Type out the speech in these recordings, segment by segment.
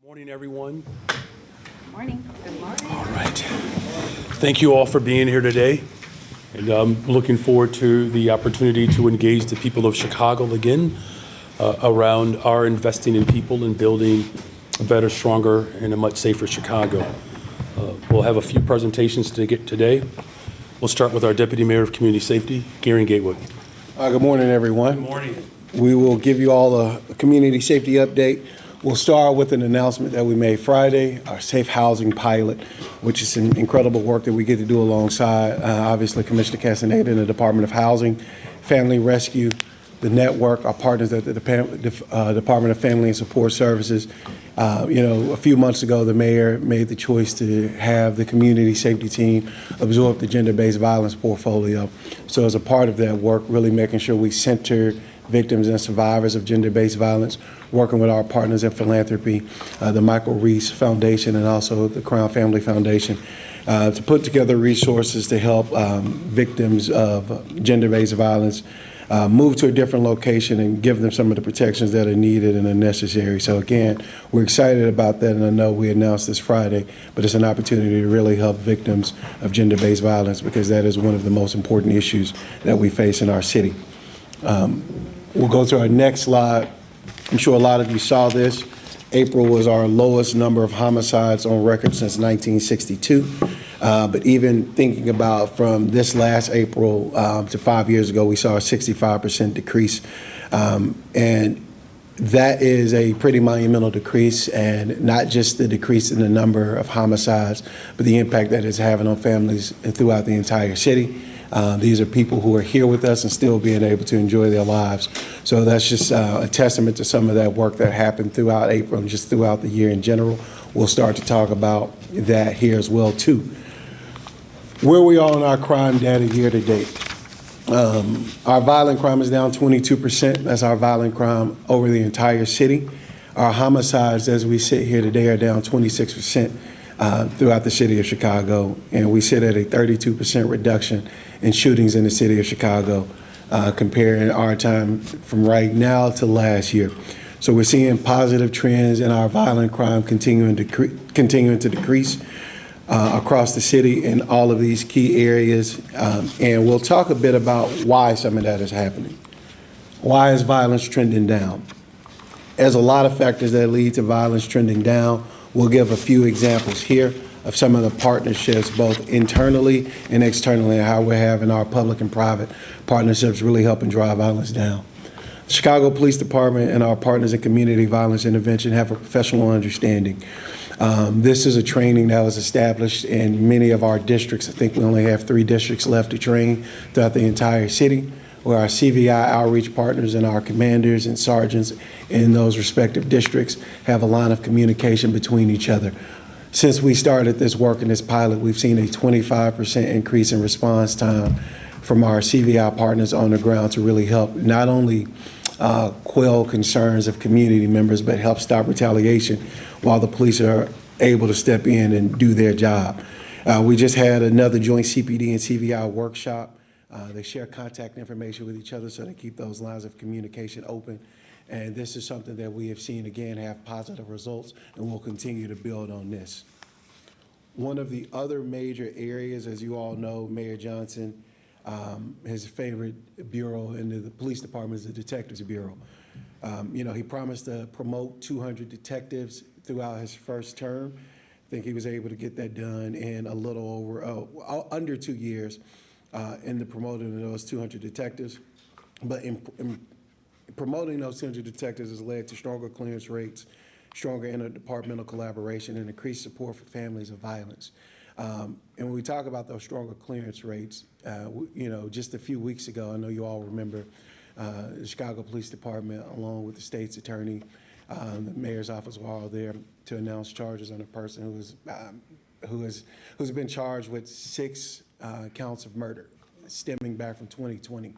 Morning, everyone. Morning. Good morning. All right. Thank you all for being here today. And I'm looking forward to the opportunity to engage the people of Chicago again around our investing in people and building a better, stronger, and a much safer Chicago. We'll have a few presentations to get today. We'll start with our Deputy Mayor of Community Safety, Gary Gatewood. Good morning, everyone. Good morning. We will give you all a community safety update. We'll start with an announcement that we made Friday, our safe housing pilot, which is some incredible work that we get to do alongside, obviously, Commissioner Castaneda and the Department of Housing, Family Rescue, the network, our partners at the Department of Family and Support Services. A few months ago, the mayor made the choice to have the community safety team absorb the gender-based violence portfolio. So as a part of that work, really making sure we center victims and survivors of gender-based violence, working with our partners in philanthropy, the Michael Reese Foundation and also the Crown Family Foundation, to put together resources to help victims of gender-based violence move to a different location and give them some of the protections that are needed and are necessary. So again, we're excited about that, and I know we announced this Friday, but it's an opportunity to really help victims of gender-based violence because that is one of the most important issues that we face in our city. We'll go to our next slide. I'm sure a lot of you saw this. April was our lowest number of homicides on record since 1962. But even thinking about from this last April to 5 years ago, we saw a 65% decrease. And that is a pretty monumental decrease, and not just the decrease in the number of homicides, but the impact that it's having on families throughout the entire city. These are people who are here with us and still being able to enjoy their lives. So that's just a testament to some of that work that happened throughout April and just throughout the year in general. We'll start to talk about that here as well, too. Where we are on our crime data year to date. Our violent crime is down 22%. That's our violent crime over the entire city. Our homicides, as we sit here today, are down 26% throughout the city of Chicago. And we sit at a 32% reduction in shootings in the city of Chicago, comparing our time from right now to last year. So we're seeing positive trends in our violent crime continuing to decrease across the city in all of these key areas. And we'll talk a bit about why some of that is happening. Why is violence trending down? There's a lot of factors that lead to violence trending down. We'll give a few examples here of some of the partnerships, both internally and externally, and how we're having our public and private partnerships really helping drive violence down. The Chicago Police Department and our partners in community violence intervention have a professional understanding. This is a training that was established in many of our districts. I think we only have 3 districts left to train throughout the entire city, where our CVI outreach partners and our commanders and sergeants in those respective districts have a line of communication between each other. Since we started this work in this pilot, we've seen a 25% increase in response time from our CVI partners on the ground to really help not only quell concerns of community members, but help stop retaliation while the police are able to step in and do their job. We just had another joint CPD and CVI workshop. They share contact information with each other so they keep those lines of communication open. And this is something that we have seen, again, have positive results, and we'll continue to build on this. One of the other major areas, as you all know, Mayor Johnson, his favorite bureau in the police department is the Detectives Bureau. He promised to promote 200 detectives throughout his first term. I think he was able to get that done in a little over, under 2 years in the promoting of those 200 detectives. But in promoting those 200 detectives has led to stronger clearance rates, stronger interdepartmental collaboration, and increased support for families of violence. And when we talk about those stronger clearance rates, just a few weeks ago, I know you all remember the Chicago Police Department, along with the state's attorney, the mayor's office, were all there to announce charges on a person who's been charged with 6 counts of murder, stemming back from 2020.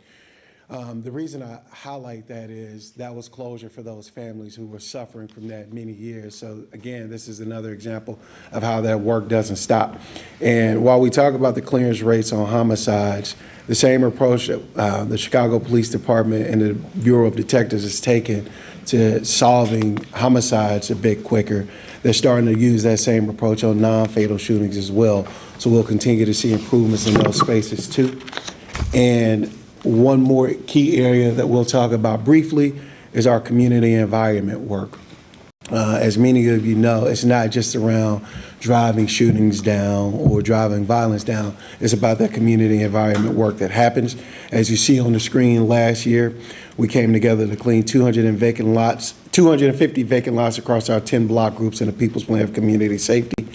The reason I highlight that is that was closure for those families who were suffering from that many years. So again, this is another example of how that work doesn't stop. And while we talk about the clearance rates on homicides, the same approach that the Chicago Police Department and the Bureau of Detectives has taken to solving homicides a bit quicker, they're starting to use that same approach on non-fatal shootings as well. So we'll continue to see improvements in those spaces too. And one more key area that we'll talk about briefly is our community environment work. As many of you know, it's not just around driving shootings down or driving violence down. It's about that community environment work that happens. As you see on the screen, last year, we came together to clean 250 vacant lots across our 10 block groups in the People's Plan of Community Safety.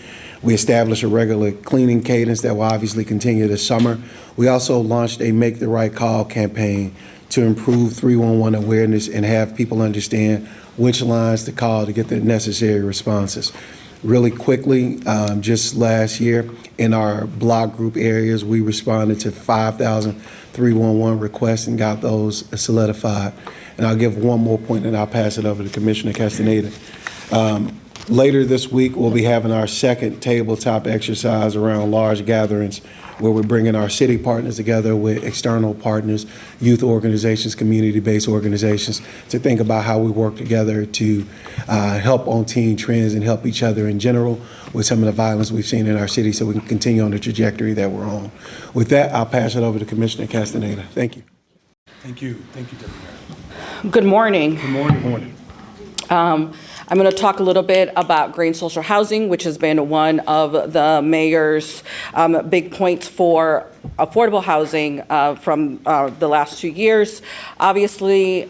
We established a regular cleaning cadence that will obviously continue this summer. We also launched a Make the Right Call campaign to improve 311 awareness and have people understand which lines to call to get the necessary responses. Really quickly, just last year in our block group areas, we responded to 5,000 311 requests and got those solidified. And I'll give one more point and I'll pass it over to Commissioner Castaneda. Later this week, we'll be having our second tabletop exercise around large gatherings where we're bringing our city partners together with external partners, youth organizations, community-based organizations, to think about how we work together to help on teen trends and help each other in general with some of the violence we've seen in our city so we can continue on the trajectory that we're on. With that, I'll pass it over to Commissioner Castaneda. Thank you. Thank you. Thank you, Deputy Mayor. Good morning. Good morning. Good morning. I'm going to talk a little bit about green social housing, which has been one of the mayor's big points for affordable housing from the last 2 years. Obviously,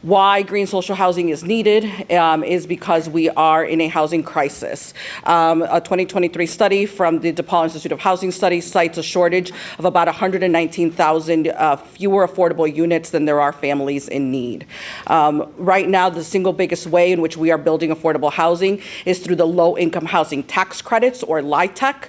why green social housing is needed is because we are in a housing crisis. A 2023 study from the DePaul Institute of Housing Studies cites a shortage of about 119,000 fewer affordable units than there are families in need. Right now, the single biggest way in which we are building affordable housing is through the low-income housing tax credits, or LIHTC,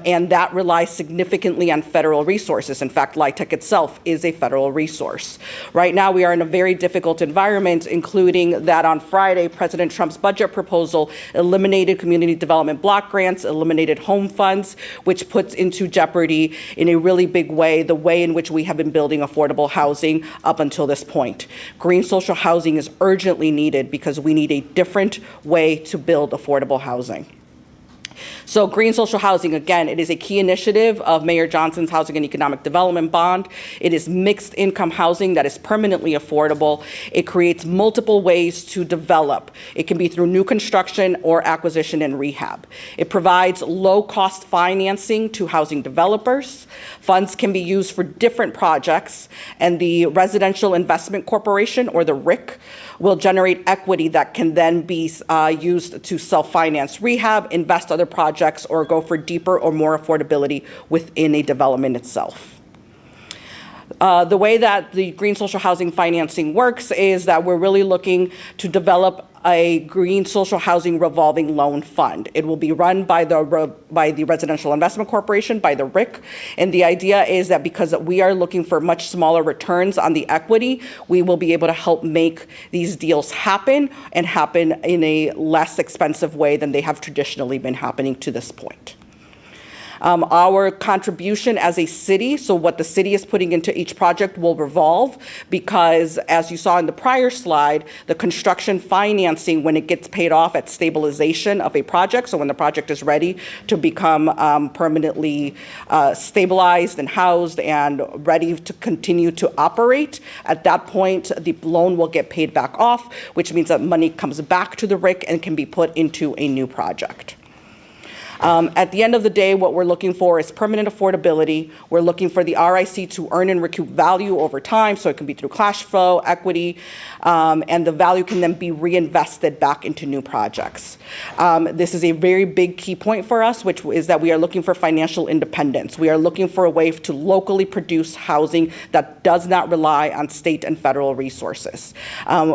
and that relies significantly on federal resources. In fact, LIHTC itself is a federal resource. Right now, we are in a very difficult environment, including that on Friday, President Trump's budget proposal eliminated community development block grants, eliminated home funds, which puts into jeopardy in a really big way the way in which we have been building affordable housing up until this point. Green social housing is urgently needed because we need a different way to build affordable housing. So green social housing, again, it is a key initiative of Mayor Johnson's Housing and Economic Development Bond. It is mixed income housing that is permanently affordable. It creates multiple ways to develop. It can be through new construction or acquisition and rehab. It provides low-cost financing to housing developers. Funds can be used for different projects, and the Residential Investment Corporation, or the RIC, will generate equity that can then be used to self-finance rehab, invest other projects, or go for deeper or more affordability within a development itself. The way that the green social housing financing works is that we're really looking to develop a green social housing revolving loan fund. It will be run by the Residential Investment Corporation, by the RIC, and the idea is that because we are looking for much smaller returns on the equity, we will be able to help make these deals happen and happen in a less expensive way than they have traditionally been happening to this point. Our contribution as a city, so what the city is putting into each project, will revolve because, as you saw in the prior slide, the construction financing, when it gets paid off at stabilization of a project, so when the project is ready to become permanently stabilized and housed and ready to continue to operate, at that point, the loan will get paid back off, which means that money comes back to the RIC and can be put into a new project. At the end of the day, what we're looking for is permanent affordability. We're looking for the RIC to earn and recoup value over time, so it can be through cash flow, equity, and the value can then be reinvested back into new projects. This is a very big key point for us, which is that we are looking for financial independence. We are looking for a way to locally produce housing that does not rely on state and federal resources.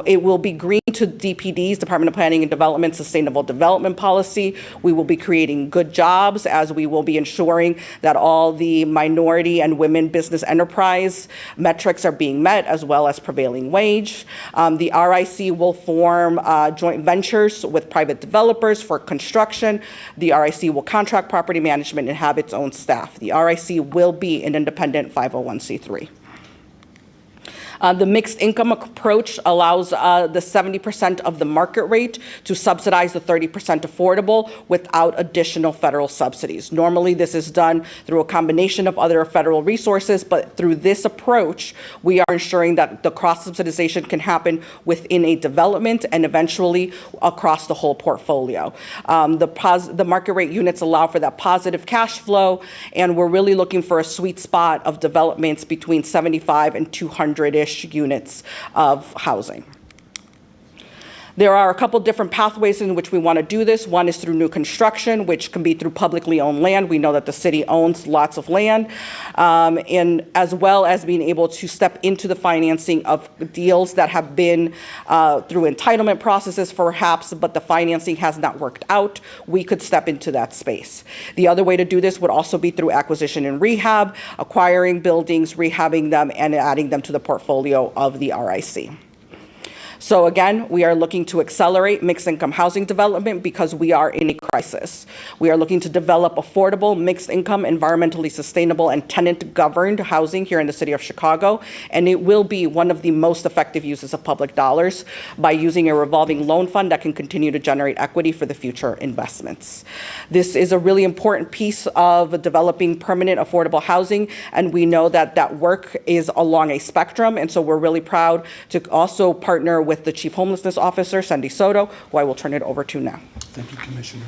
It will be green to DPD's, Department of Planning and Development, Sustainable Development Policy, we will be creating good jobs, as we will be ensuring that all the minority and women business enterprise metrics are being met, as well as prevailing wage. The RIC will form joint ventures with private developers for construction. The RIC will contract property management and have its own staff. The RIC will be an independent 501c3. The mixed income approach allows the 70% of the market rate to subsidize the 30% affordable without additional federal subsidies. Normally, this is done through a combination of other federal resources, but through this approach, we are ensuring that the cross-subsidization can happen within a development and eventually across the whole portfolio. The market rate units allow for that positive cash flow, and we're really looking for a sweet spot of developments between 75 and 200-ish units of housing. There are a couple different pathways in which we want to do this. One is through new construction, which can be through publicly owned land. We know that the city owns lots of land, and as well as being able to step into the financing of deals that have been through entitlement processes perhaps, but the financing has not worked out. We could step into that space. The other way to do this would also be through acquisition and rehab, acquiring buildings, rehabbing them, and adding them to the portfolio of the RIC. So again, we are looking to accelerate mixed income housing development because we are in a crisis. We are looking to develop affordable, mixed income, environmentally sustainable, and tenant governed housing here in the city of Chicago. And it will be one of the most effective uses of public dollars by using a revolving loan fund that can continue to generate equity for the future investments. This is a really important piece of developing permanent affordable housing. And we know that that work is along a spectrum. And so we're really proud to also partner with the Chief Homelessness Officer, Cindy Soto, who I will turn it over to now. Thank you, Commissioner.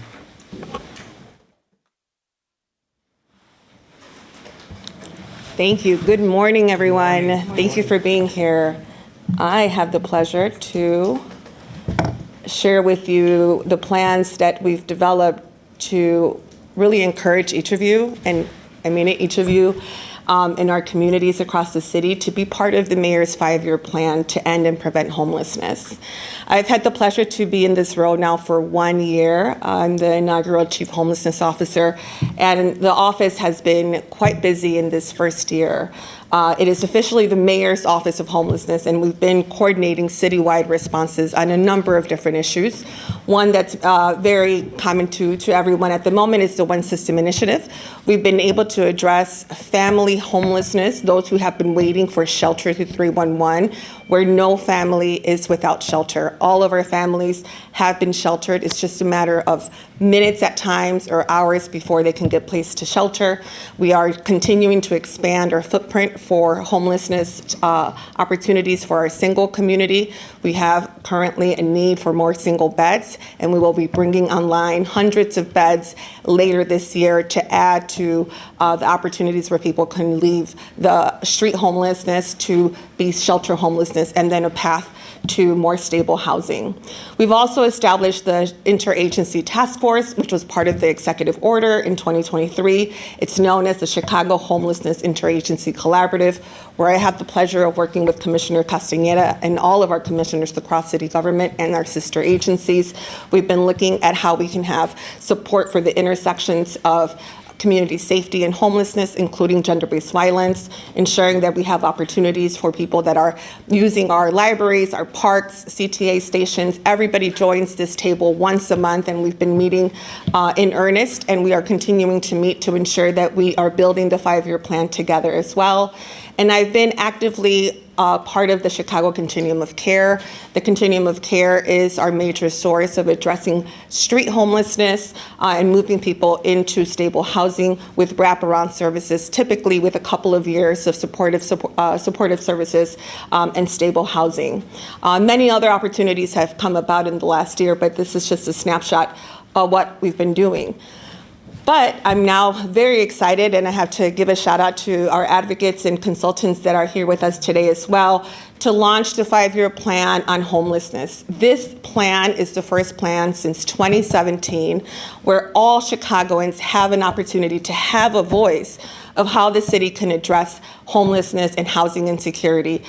Thank you. Good morning, everyone. Thank you for being here. I have the pleasure to share with you the plans that we've developed to really encourage each of you, and I mean it, each of you, in our communities across the city to be part of the mayor's 5-year plan to end and prevent homelessness. I've had the pleasure to be in this role now for 1 year. I'm the inaugural Chief Homelessness Officer, and the office has been quite busy in this first year. It is officially the Mayor's Office of Homelessness, and we've been coordinating citywide responses on a number of different issues. One that's very common to everyone at the moment is the One System Initiative. We've been able to address family homelessness, those who have been waiting for shelter through 311, where no family is without shelter. All of our families have been sheltered. It's just a matter of minutes at times or hours before they can get placed to shelter. We are continuing to expand our footprint for homelessness opportunities for our single community. We have currently a need for more single beds, and we will be bringing online hundreds of beds later this year to add to the opportunities where people can leave the street homelessness to be shelter homelessness and then a path to more stable housing. We've also established the Interagency Task Force, which was part of the executive order in 2023. It's known as the Chicago Homelessness Interagency Collaborative, where I have the pleasure of working with Commissioner Castañeda and all of our commissioners across city government and our sister agencies. We've been looking at how we can have support for the intersections of community safety and homelessness, including gender-based violence, ensuring that we have opportunities for people that are using our libraries, our parks, CTA stations. Everybody joins this table once a month, and we've been meeting in earnest, and we are continuing to meet to ensure that we are building the 5-year plan together as well. And I've been actively part of the Chicago Continuum of Care. The Continuum of Care is our major source of addressing street homelessness and moving people into stable housing with wraparound services, typically with a couple of years of supportive services and stable housing. Many other opportunities have come about in the last year, but this is just a snapshot of what we've been doing. But I'm now very excited, and I have to give a shout out to our advocates and consultants that are here with us today as well, to launch the 5-year plan on homelessness. This plan is the first plan since 2017 where all Chicagoans have an opportunity to have a voice of how the city can address homelessness and housing insecurity.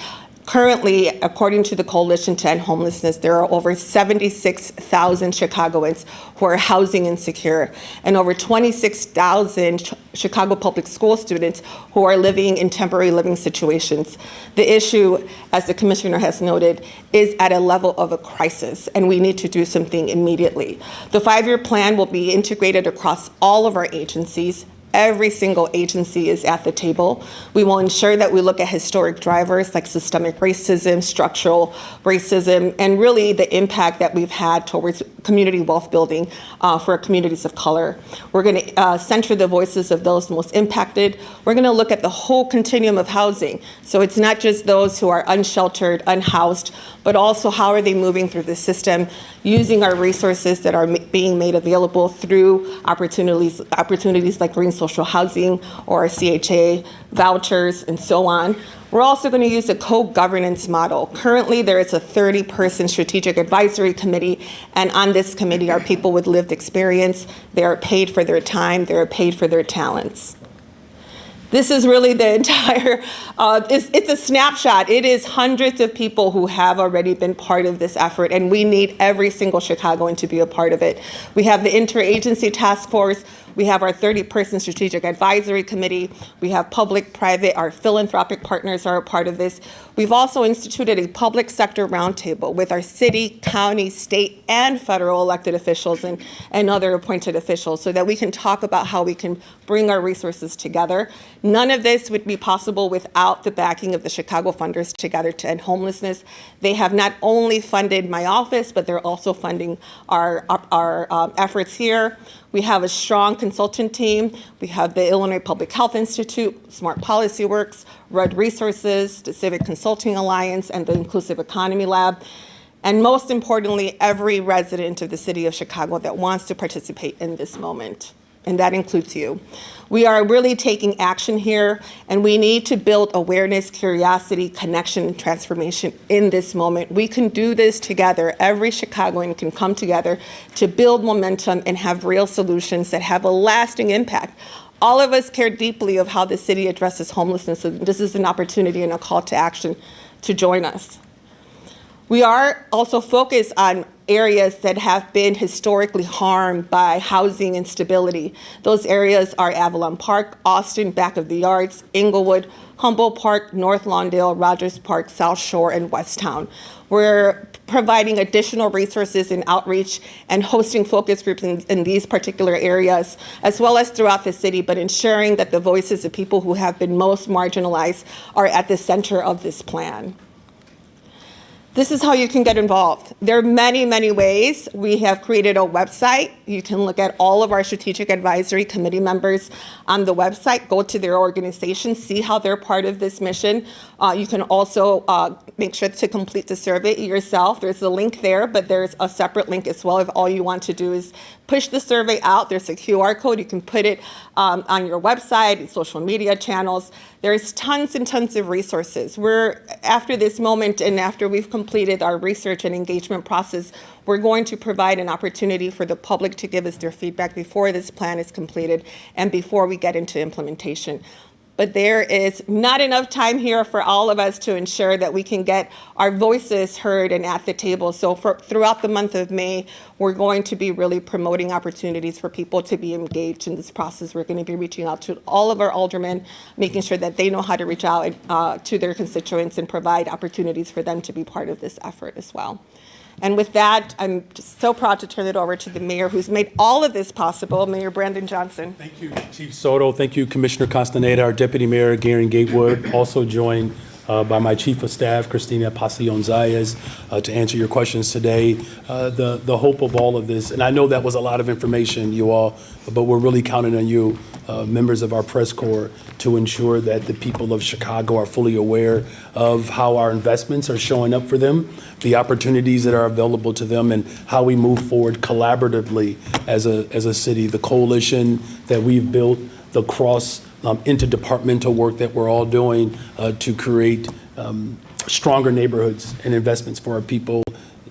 Currently, according to the Coalition to End Homelessness, there are over 76,000 Chicagoans who are housing insecure, and over 26,000 Chicago public school students who are living in temporary living situations. The issue, as the commissioner has noted, is at a level of a crisis, and we need to do something immediately. The 5-year plan will be integrated across all of our agencies. Every single agency is at the table. We will ensure that we look at historic drivers like systemic racism, structural racism, and really the impact that we've had towards community wealth building for communities of color. We're going to center the voices of those most impacted. We're going to look at the whole continuum of housing. So it's not just those who are unsheltered, unhoused, but also how are they moving through the system, using our resources that are being made available through opportunities like green social housing or CHA vouchers and so on. We're also going to use a co-governance model. Currently, there is a 30-person strategic advisory committee, and on this committee are people with lived experience. They are paid for their time. They are paid for their talents. This is really the entire, it's a snapshot. It is hundreds of people who have already been part of this effort, and we need every single Chicagoan to be a part of it. We have the interagency task force. We have our 30-person strategic advisory committee. We have public, private, our philanthropic partners are a part of this. We've also instituted a public sector roundtable with our city, county, state, and federal elected officials and other appointed officials so that we can talk about how we can bring our resources together. None of this would be possible without the backing of the Chicago Funders Together to End Homelessness. They have not only funded my office, but they're also funding our efforts here. We have a strong consultant team. We have the Illinois Public Health Institute, Smart Policy Works, Rudd Resources, the Civic Consulting Alliance, and the Inclusive Economy Lab. And most importantly, every resident of the city of Chicago that wants to participate in this moment. And that includes you. We are really taking action here, and we need to build awareness, curiosity, connection, and transformation in this moment. We can do this together. Every Chicagoan can come together to build momentum and have real solutions that have a lasting impact. All of us care deeply of how the city addresses homelessness, and this is an opportunity and a call to action to join us. We are also focused on areas that have been historically harmed by housing instability. Those areas are Avalon Park, Austin, Back of the Yards, Inglewood, Humboldt Park, North Lawndale, Rogers Park, South Shore, and Westtown. We're providing additional resources and outreach and hosting focus groups in these particular areas, as well as throughout the city, but ensuring that the voices of people who have been most marginalized are at the center of this plan. This is how you can get involved. There are many, many ways. We have created a website. You can look at all of our strategic advisory committee members on the website, go to their organization, see how they're part of this mission. You can also make sure to complete the survey yourself. There's a link there, but there's a separate link as well if all you want to do is push the survey out. There's a QR code. You can put it on your website, social media channels. There's tons and tons of resources. After this moment and after we've completed our research and engagement process, we're going to provide an opportunity for the public to give us their feedback before this plan is completed and before we get into implementation. But there is not enough time here for all of us to ensure that we can get our voices heard and at the table. So throughout the month of May, we're going to be really promoting opportunities for people to be engaged in this process. We're going to be reaching out to all of our aldermen, making sure that they know how to reach out to their constituents and provide opportunities for them to be part of this effort as well. And with that, I'm just so proud to turn it over to the mayor who's made all of this possible, Mayor Brandon Johnson. Thank you, Chief Soto. Thank you, Commissioner Castaneda, our Deputy Mayor, Garen Gatewood, also joined by my Chief of Staff, Cristina Pasion-Zayas, to answer your questions today. The hope of all of this, and I know that was a lot of information, you all, but we're really counting on you, members of our press corps, to ensure that the people of Chicago are fully aware of how our investments are showing up for them, the opportunities that are available to them, and how we move forward collaboratively as a city. The coalition that we've built, the cross interdepartmental work that we're all doing to create stronger neighborhoods and investments for our people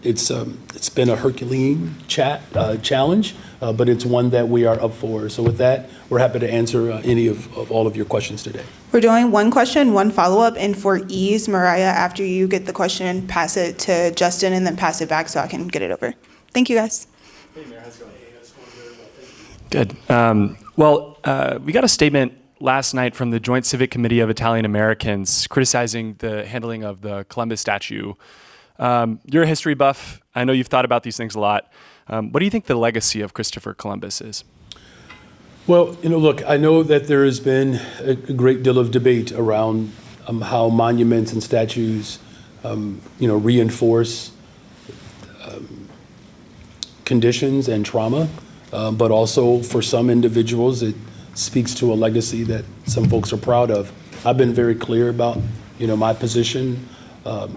it's been a Herculean challenge, but it's one that we are up for. So with that, we're happy to answer any of all of your questions today. We're doing one question, one follow-up, and for ease, Mariah, after you get the question, pass it to Justin and then pass it back so I can get it over. Thank you, guys. Good. We got a statement last night from the Joint Civic Committee of Italian Americans criticizing the handling of the Columbus statue. You're a history buff. I know you've thought about these things a lot. What do you think the legacy of Christopher Columbus is? Well, look, I know that there has been a great deal of debate around how monuments and statues, reinforce conditions and trauma, but also for some individuals, it speaks to a legacy that some folks are proud of. I've been very clear about, my position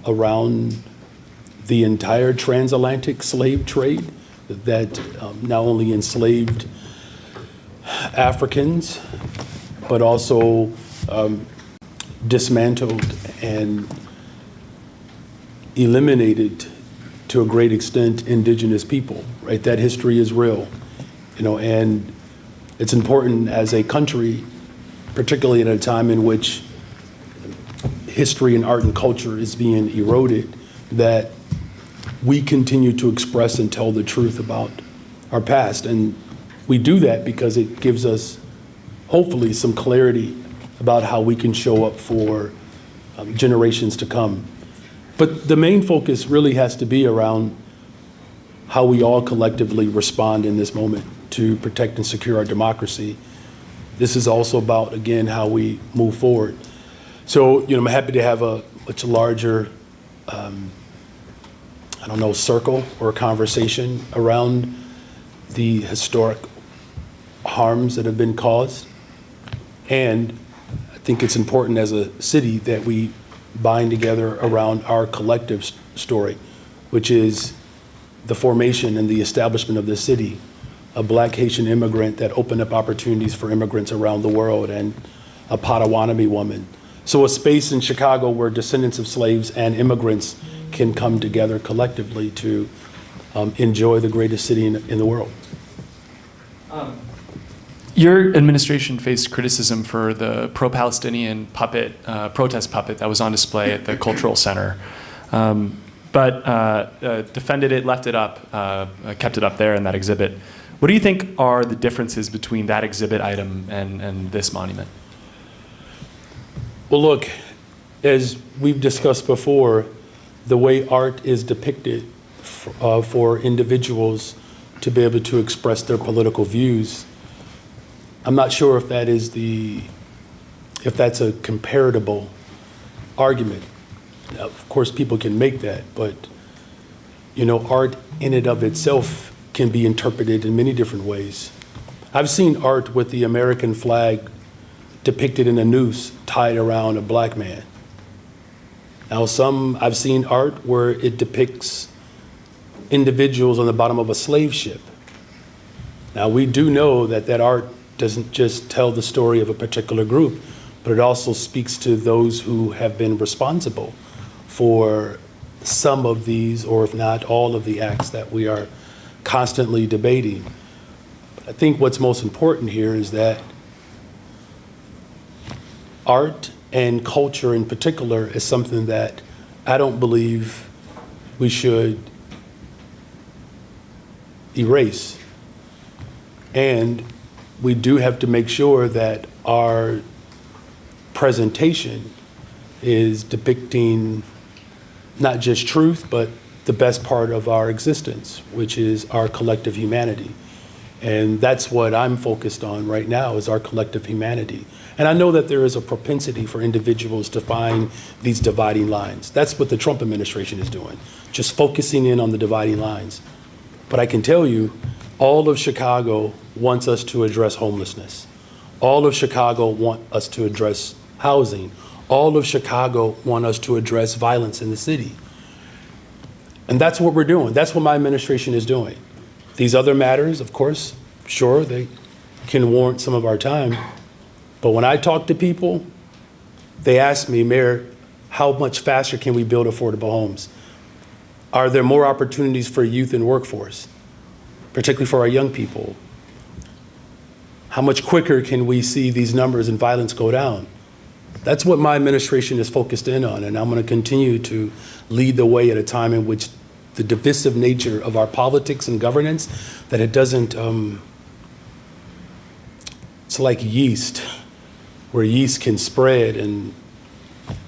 around the entire transatlantic slave trade that not only enslaved Africans, but also dismantled and eliminated to a great extent indigenous people, right? That history is real, and it's important as a country, particularly at a time in which history and art and culture is being eroded, that we continue to express and tell the truth about our past. And we do that because it gives us, hopefully, some clarity about how we can show up for generations to come. But the main focus really has to be around how we all collectively respond in this moment to protect and secure our democracy. This is also about, again, how we move forward. So, I'm happy to have a much larger, circle or conversation around the historic harms that have been caused. And I think it's important as a city that we bind together around our collective story, which is the formation and the establishment of this city, a Black Haitian immigrant that opened up opportunities for immigrants around the world, and a Potawatomi woman. So a space in Chicago where descendants of slaves and immigrants can come together collectively to enjoy the greatest city in the world. Your administration faced criticism for the pro-Palestinian protest puppet that was on display at the Cultural Center, but defended it, left it up, kept it up there in that exhibit. What do you think are the differences between that exhibit item and this monument? Well, look, as we've discussed before, the way art is depicted for individuals to be able to express their political views, I'm not sure if that's a comparable argument. Now, of course, people can make that, but art in and of itself can be interpreted in many different ways. I've seen art with the American flag depicted in a noose tied around a Black man. Now, I've seen art where it depicts individuals on the bottom of a slave ship. Now, we do know that art doesn't just tell the story of a particular group, but it also speaks to those who have been responsible for some of these, or if not all of the acts that we are constantly debating. But I think what's most important here is that art and culture in particular is something that I don't believe we should erase. And we do have to make sure that our presentation is depicting not just truth, but the best part of our existence, which is our collective humanity. And that's what I'm focused on right now, is our collective humanity. And I know that there is a propensity for individuals to find these dividing lines. That's what the Trump administration is doing, just focusing in on the dividing lines. But I can tell you, all of Chicago wants us to address homelessness. All of Chicago wants us to address housing. All of Chicago wants us to address violence in the city. And that's what we're doing. That's what my administration is doing. These other matters, of course, sure, they can warrant some of our time. But when I talk to people, they ask me, Mayor, how much faster can we build affordable homes? Are there more opportunities for youth in workforce, particularly for our young people? How much quicker can we see these numbers and violence go down? That's what my administration is focused in on, and I'm going to continue to lead the way at a time in which the divisive nature of our politics and governance, that it doesn't, it's like yeast, where yeast can spread and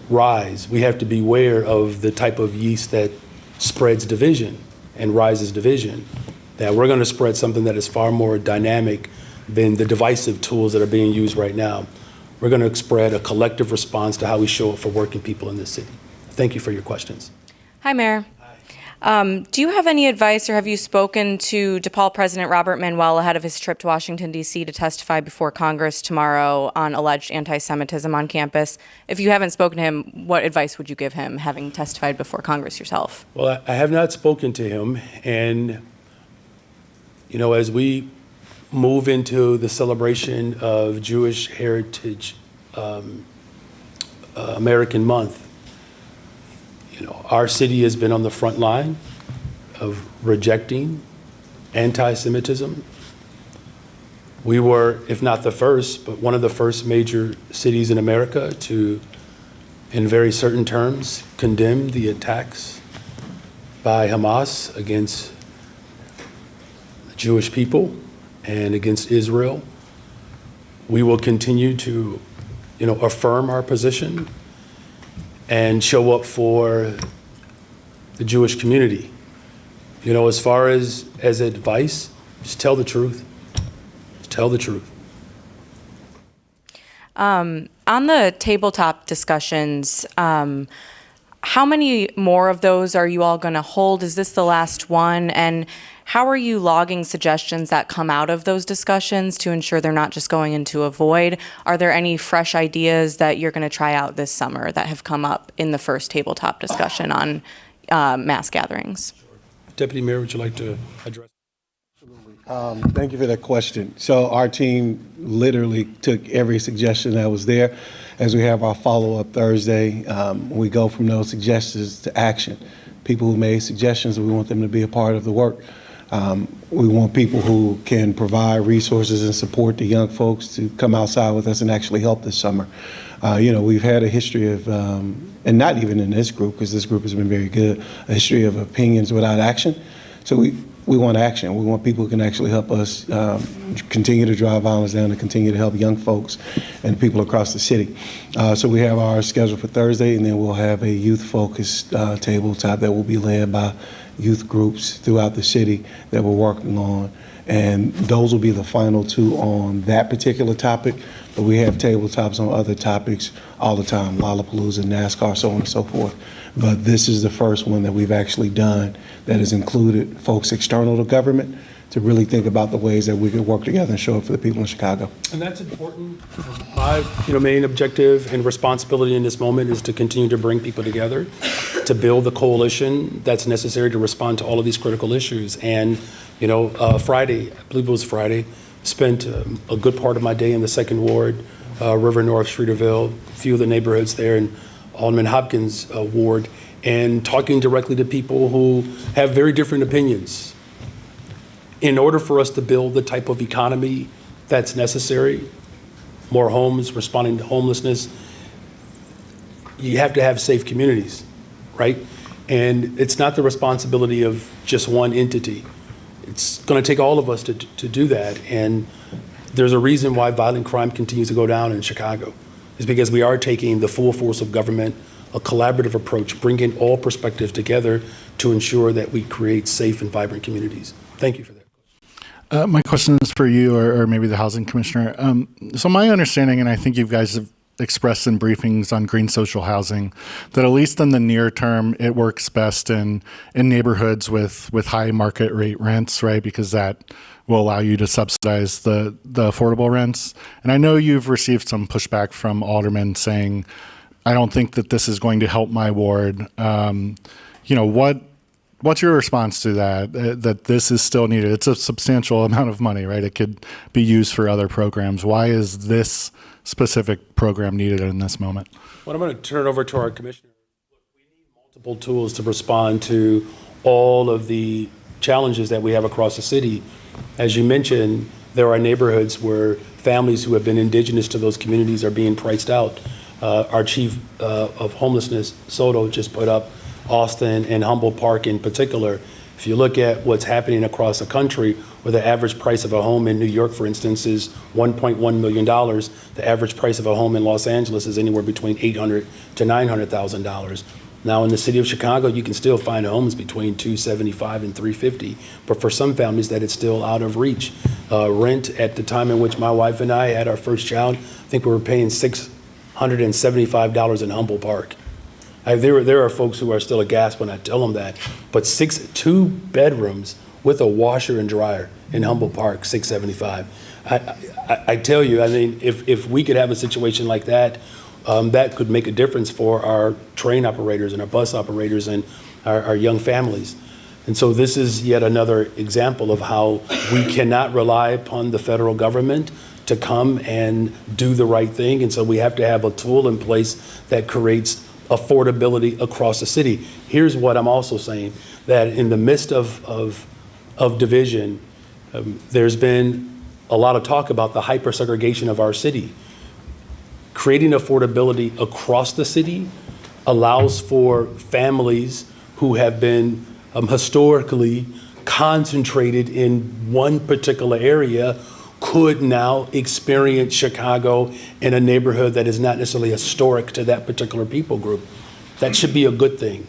rise. We have to beware of the type of yeast that spreads division and rises division, that we're going to spread something that is far more dynamic than the divisive tools that are being used right now. We're going to spread a collective response to how we show up for working people in this city. Thank you for your questions. Hi, Mayor. Do you have any advice, or have you spoken to DePaul President Robert Manuel ahead of his trip to Washington, D.C. to testify before Congress tomorrow on alleged anti-Semitism on campus? If you haven't spoken to him, what advice would you give him, having testified before Congress yourself? Well, I have not spoken to him, and, you know, as we move into the celebration of Jewish Heritage American Month, you know, our city has been on the front line of rejecting anti-Semitism. We were, if not the first, but one of the first major cities in America to, in very certain terms, condemn the attacks by Hamas against the Jewish people and against Israel. We will continue to, you know, affirm our position and show up for the Jewish community. You know, as far as advice, just tell the truth. Just tell the truth. On the tabletop discussions, how many more of those are you all going to hold? Is this the last one? And how are you logging suggestions that come out of those discussions to ensure they're not just going into a void? Are there any fresh ideas that you're going to try out this summer that have come up in the first tabletop discussion on mass gatherings? Deputy Mayor, would you like to address? Thank you for that question. So our team literally took every suggestion that was there. As we have our follow-up Thursday, we go from those suggestions to action. People who made suggestions, we want them to be a part of the work. We want people who can provide resources and support the young folks to come outside with us and actually help this summer. You know, we've had a history of, and not even in this group, because this group has been very good, a history of opinions without action. So we want action. We want people who can actually help us continue to drive violence down and continue to help young folks and people across the city. So we have our schedule for Thursday, and then we'll have a youth-focused tabletop that will be led by youth groups throughout the city that we're working on. And those will be the final two on that particular topic. But we have tabletops on other topics all the time, Lollapalooza, NASCAR, so on and so forth. But this is the first one that we've actually done that has included folks external to government to really think about the ways that we could work together and show up for the people in Chicago. And that's important. My, main objective and responsibility in this moment is to continue to bring people together, to build the coalition that's necessary to respond to all of these critical issues. And, Friday, I believe it was Friday, spent a good part of my day in the Second Ward, River North, Streeterville, a few of the neighborhoods there in Alderman Hopkins' ward, and talking directly to people who have very different opinions. In order for us to build the type of economy that's necessary, more homes, responding to homelessness, you have to have safe communities, right? And it's not the responsibility of just one entity. It's going to take all of us to do that. And there's a reason why violent crime continues to go down in Chicago. It's because we are taking the full force of government, a collaborative approach, bringing all perspectives together to ensure that we create safe and vibrant communities. Thank you for that. My question is for you, or maybe the housing commissioner. So my understanding, and I think you guys have expressed in briefings on green social housing, that at least in the near term, it works best in neighborhoods with high market rate rents, right? Because that will allow you to subsidize the affordable rents. And I know you've received some pushback from aldermen saying, I don't think that this is going to help my ward. What's your response to that, that this is still needed? It's a substantial amount of money, right? It could be used for other programs. Why is this specific program needed in this moment? Well, I'm going to turn it over to our commissioner. Look, we need multiple tools to respond to all of the challenges that we have across the city. As you mentioned, there are neighborhoods where families who have been indigenous to those communities are being priced out. Our chief of homelessness, Soto, just put up Austin and Humboldt Park in particular. If you look at what's happening across the country, where the average price of a home in New York, for instance, is $1.1 million, the average price of a home in Los Angeles is anywhere between $800,000 to $900,000. Now, in the city of Chicago, you can still find homes between $275,000 and $350,000, but for some families, that is still out of reach. Rent at the time in which my wife and I had our first child, I think we were paying $675 in Humboldt Park. There are folks who are still aghast when I tell them that, but 2 bedrooms with a washer and dryer in Humboldt Park, $675. I tell you, I mean, if we could have a situation like that, that could make a difference for our train operators and our bus operators and our young families. And so this is yet another example of how we cannot rely upon the federal government to come and do the right thing. And so we have to have a tool in place that creates affordability across the city. Here's what I'm also saying, that in the midst of division, there's been a lot of talk about the hyper-segregation of our city. Creating affordability across the city allows for families who have been historically concentrated in one particular area could now experience Chicago in a neighborhood that is not necessarily historic to that particular people group. That should be a good thing.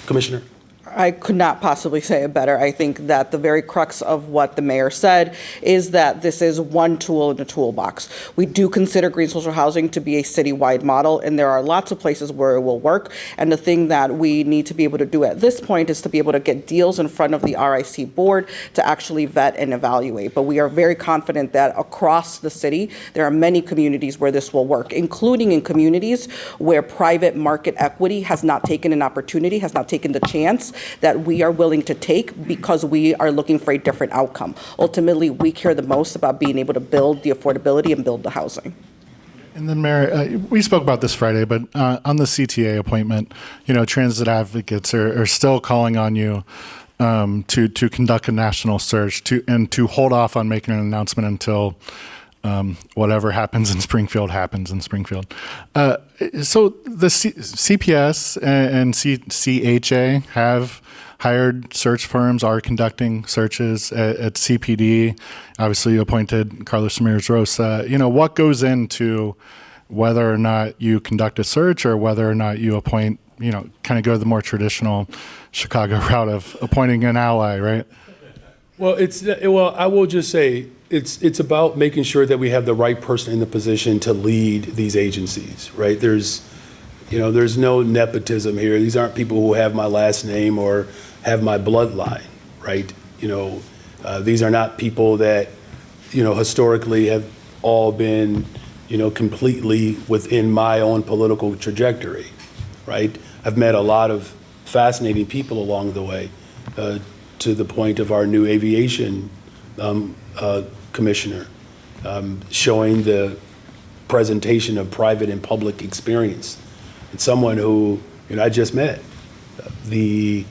Commissioner? I could not possibly say it better. I think that the very crux of what the mayor said is that this is one tool in the toolbox. We do consider green social housing to be a citywide model, and there are lots of places where it will work. And the thing that we need to be able to do at this point is to be able to get deals in front of the RIC board to actually vet and evaluate. But we are very confident that across the city, there are many communities where this will work, including in communities where private market equity has not taken an opportunity, has not taken the chance that we are willing to take because we are looking for a different outcome. Ultimately, we care the most about being able to build the affordability and build the housing. And then, Mayor, we spoke about this Friday, but on the CTA appointment, transit advocates are still calling on you to conduct a national search and to hold off on making an announcement until whatever happens in Springfield happens in Springfield. So the CPS and CHA have hired search firms, are conducting searches at CPD. Obviously, you appointed Carlos Ramirez Rosa. What goes into whether or not you conduct a search or whether or not you appoint, kind of go the more traditional Chicago route of appointing an ally, right? Well, I will just say it's about making sure that we have the right person in the position to lead these agencies, right? There's no nepotism here. These aren't people who have my last name or have my bloodline, right? These are not people that, historically have all been, completely within my own political trajectory, right? I've met a lot of fascinating people along the way, to the point of our new aviation commissioner, showing the presentation of private and public experience. It's someone who I just met. The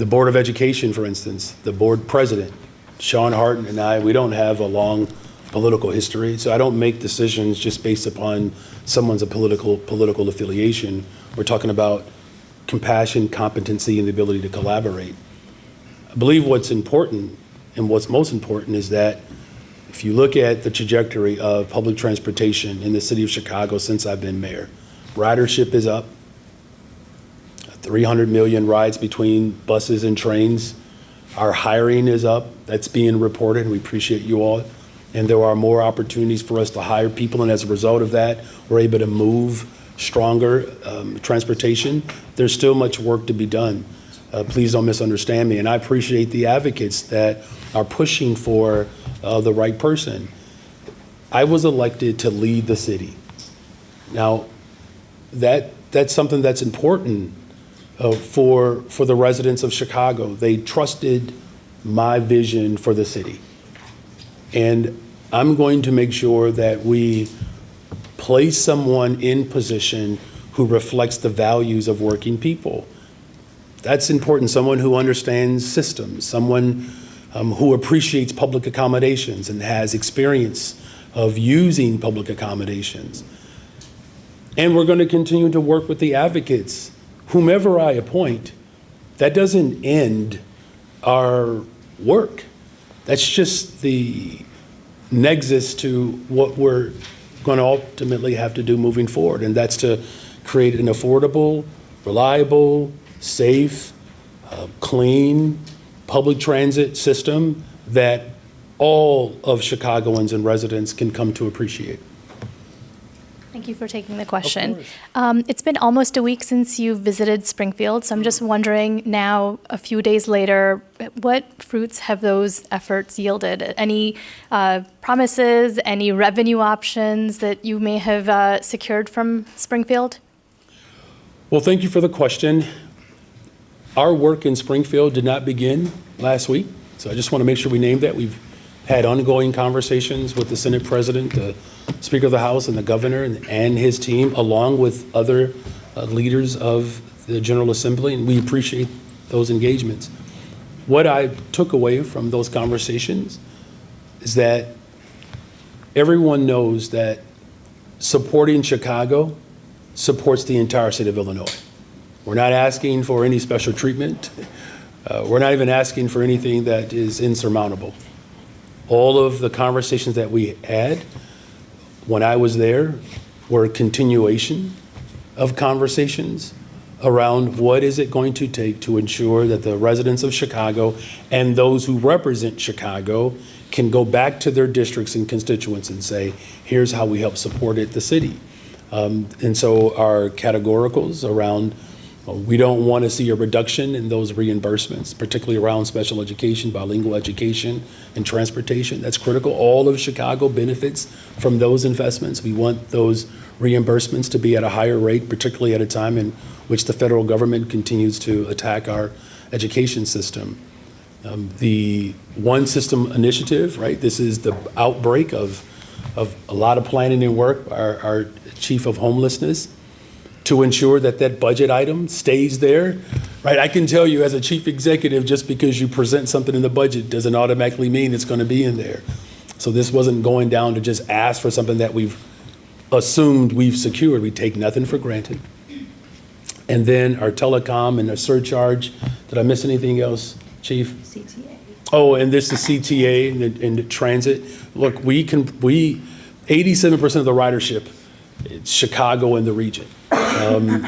Board of Education, for instance, the board president, Sean Harton, and I, we don't have a long political history, so I don't make decisions just based upon someone's political affiliation. We're talking about compassion, competency, and the ability to collaborate. I believe what's important and what's most important is that if you look at the trajectory of public transportation in the city of Chicago since I've been mayor, ridership is up, 300 million rides between buses and trains. Our hiring is up. That's being reported, and we appreciate you all. And there are more opportunities for us to hire people, and as a result of that, we're able to move stronger transportation. There's still much work to be done. Please don't misunderstand me. And I appreciate the advocates that are pushing for the right person. I was elected to lead the city. Now, that's something that's important for the residents of Chicago. They trusted my vision for the city. And I'm going to make sure that we place someone in position who reflects the values of working people. That's important. Someone who understands systems, someone who appreciates public accommodations and has experience of using public accommodations. And we're going to continue to work with the advocates, whomever I appoint. That doesn't end our work. That's just the nexus to what we're going to ultimately have to do moving forward, and that's to create an affordable, reliable, safe, clean public transit system that all of Chicagoans and residents can come to appreciate. Thank you for taking the question. It's been almost a week since you visited Springfield, so I'm just wondering now, a few days later, what fruits have those efforts yielded? Any promises, any revenue options that you may have secured from Springfield? Well, thank you for the question. Our work in Springfield did not begin last week, so I just want to make sure we name that. We've had ongoing conversations with the Senate President, the Speaker of the House, and the Governor and his team, along with other leaders of the General Assembly, and we appreciate those engagements. What I took away from those conversations is that everyone knows that supporting Chicago supports the entire state of Illinois. We're not asking for any special treatment. We're not even asking for anything that is insurmountable. All of the conversations that we had when I was there were a continuation of conversations around what is it going to take to ensure that the residents of Chicago and those who represent Chicago can go back to their districts and constituents and say, here's how we help support it, the city. And so our categoricals around, we don't want to see a reduction in those reimbursements, particularly around special education, bilingual education, and transportation. That's critical. All of Chicago benefits from those investments. We want those reimbursements to be at a higher rate, particularly at a time in which the federal government continues to attack our education system. The One System initiative, right? This is the outbreak of a lot of planning and work, our chief of homelessness, to ensure that that budget item stays there, right? I can tell you as a chief executive, just because you present something in the budget doesn't automatically mean it's going to be in there. So this wasn't going down to just ask for something that we've assumed we've secured. We take nothing for granted. And then our telecom and our surcharge. Did I miss anything else, Chief? CTA. Oh, and this is CTA and the transit. Look, 87% of the ridership, it's Chicago and the region.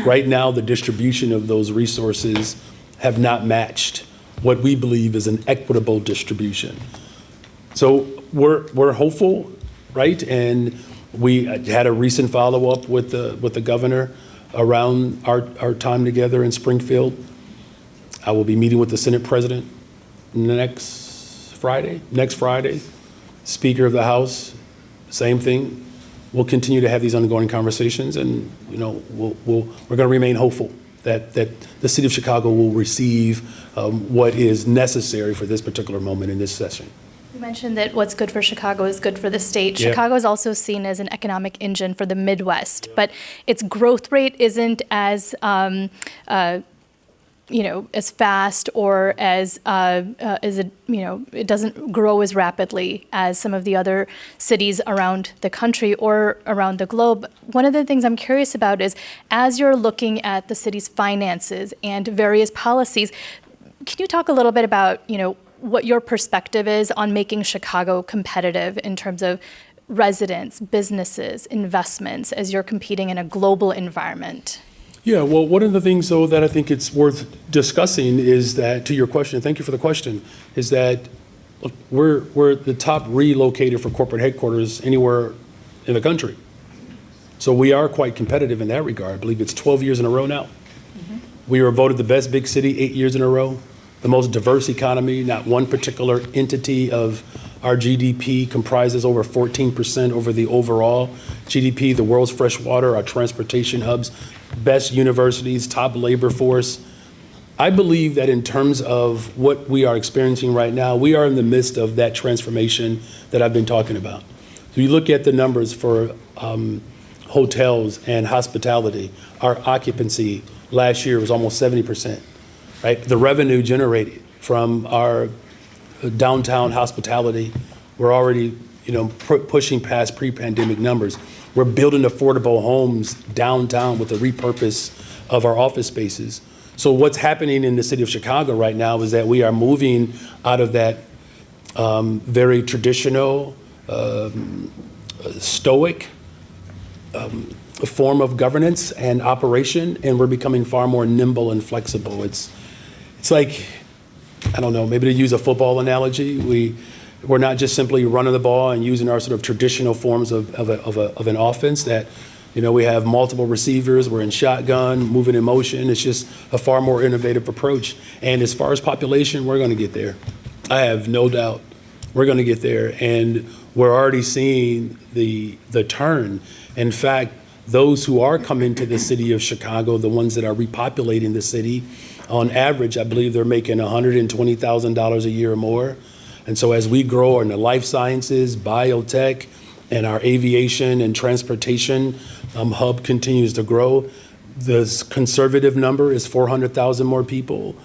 Right now, the distribution of those resources have not matched what we believe is an equitable distribution. So we're hopeful, right? And we had a recent follow-up with the governor around our time together in Springfield. I will be meeting with the Senate President next Friday. Speaker of the House, same thing. We'll continue to have these ongoing conversations, and we're going to remain hopeful that the city of Chicago will receive what is necessary for this particular moment in this session. You mentioned that what's good for Chicago is good for the state. Yeah. Chicago is also seen as an economic engine for the Midwest, but its growth rate isn't as as fast or as it doesn't grow as rapidly as some of the other cities around the country or around the globe. One of the things I'm curious about is, as you're looking at the city's finances and various policies, can you talk a little bit about, what your perspective is on making Chicago competitive in terms of residents, businesses, investments, as you're competing in a global environment? Yeah, well, one of the things, though, that I think it's worth discussing is that, to your question, thank you for the question, is that look, we're the top relocator for corporate headquarters anywhere in the country. So we are quite competitive in that regard. I believe it's 12 years in a row now. Mm-hmm. We were voted the best big city 8 years in a row, the most diverse economy. Not one particular entity of our GDP comprises over 14% over the overall GDP, the world's fresh water, our transportation hubs, best universities, top labor force. I believe that in terms of what we are experiencing right now, we are in the midst of that transformation that I've been talking about. So you look at the numbers for hotels and hospitality. Our occupancy last year was almost 70%. right? The revenue generated from our downtown hospitality, we're already, pushing past pre-pandemic numbers. We're building affordable homes downtown with the repurpose of our office spaces. So what's happening in the city of Chicago right now is that we are moving out of that very traditional, stoic form of governance and operation, and we're becoming far more nimble and flexible. It's like, I don't know, maybe to use a football analogy, we're not just simply running the ball and using our sort of traditional forms of an offense that, we have multiple receivers, we're in shotgun, moving in motion. It's just a far more innovative approach. And as far as population, we're going to get there. I have no doubt we're going to get there. And we're already seeing the turn. In fact, those who are coming to the city of Chicago, the ones that are repopulating the city, on average, I believe they're making $120,000 a year or more. And so as we grow in the life sciences, biotech, and our aviation and transportation hub continues to grow, the conservative number is 400,000 more people.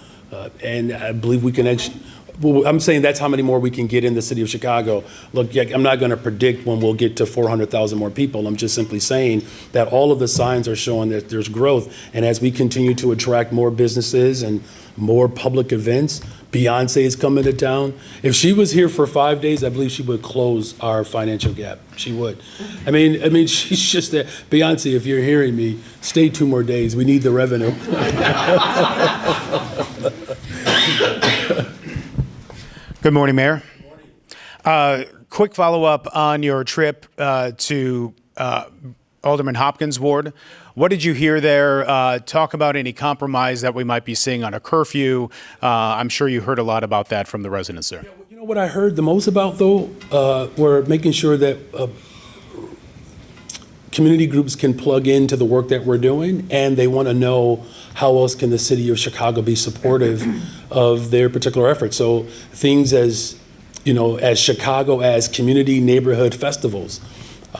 And I believe we can actually, well, I'm saying that's how many more we can get in the city of Chicago. Look, I'm not going to predict when we'll get to 400,000 more people. I'm just simply saying that all of the signs are showing that there's growth. And as we continue to attract more businesses and more public events, Beyonce is coming to town. If she was here for 5 days, I believe she would close our financial gap. She would. I mean, she's just there. Beyonce, if you're hearing me, stay 2 more days. We need the revenue. Good morning, Mayor. Quick follow-up on your trip to Alderman Hopkins' ward. What did you hear there? Talk about any compromise that we might be seeing on a curfew. I'm sure you heard a lot about that from the residents there. You know what I heard the most about, though? We're making sure that community groups can plug into the work that we're doing, and they want to know how else can the city of Chicago be supportive of their particular efforts. So things as, as Chicago as community neighborhood festivals,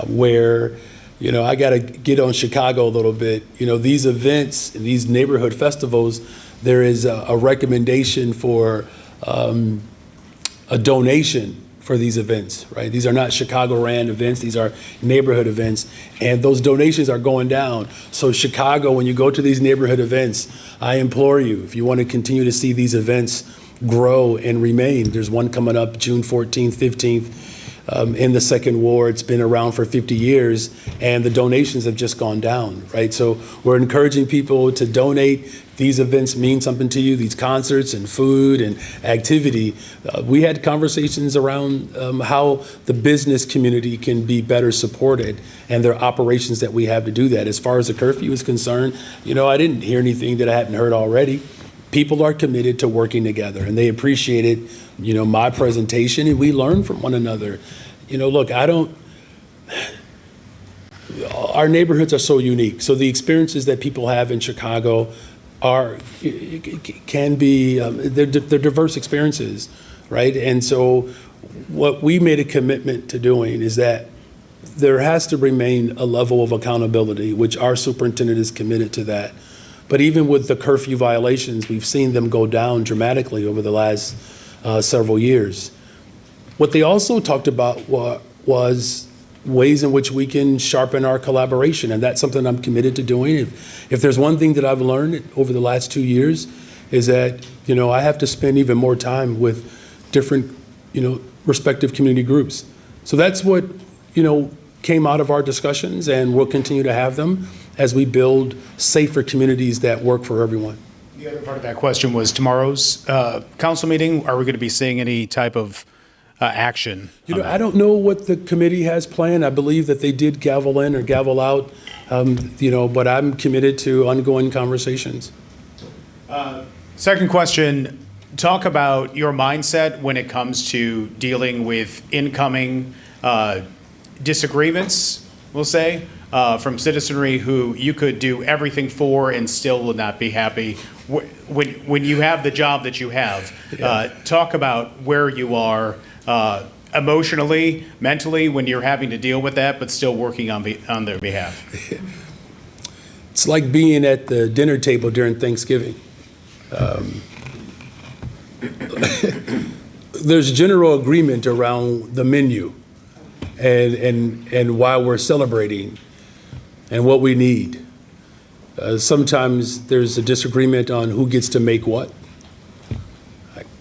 where, I got to get on Chicago a little bit. These events, these neighborhood festivals, there is a recommendation for a donation for these events, right? These are not Chicago-ran events. These are neighborhood events, and those donations are going down. So Chicago, when you go to these neighborhood events, I implore you, if you want to continue to see these events grow and remain, there's one coming up June 14th, 15th, in the second ward. It's been around for 50 years, and the donations have just gone down, right? So we're encouraging people to donate. These events mean something to you, these concerts and food and activity. We had conversations around how the business community can be better supported and their operations that we have to do that. As far as the curfew is concerned, I didn't hear anything that I hadn't heard already. People are committed to working together, and they appreciated, my presentation, and we learn from one another. Look, our neighborhoods are so unique. So the experiences that people have in Chicago can be, they're diverse experiences, right? And so what we made a commitment to doing is that there has to remain a level of accountability, which our superintendent is committed to that. But even with the curfew violations, we've seen them go down dramatically over the last several years. What they also talked about was ways in which we can sharpen our collaboration, and that's something I'm committed to doing. If there's one thing that I've learned over the last 2 years is that, I have to spend even more time with different, respective community groups. So that's what, came out of our discussions, and we'll continue to have them as we build safer communities that work for everyone. The other part of that question was tomorrow's council meeting. Are we going to be seeing any type of action? I don't know what the committee has planned. I believe that they did gavel in or gavel out, but I'm committed to ongoing conversations. Second question, talk about your mindset when it comes to dealing with incoming disagreements, we'll say, from citizenry who you could do everything for and still will not be happy. When you have the job that you have, talk about where you are emotionally, mentally, when you're having to deal with that, but still working on their behalf. It's like being at the dinner table during Thanksgiving. there's general agreement around the menu and why we're celebrating and what we need. Sometimes there's a disagreement on who gets to make what.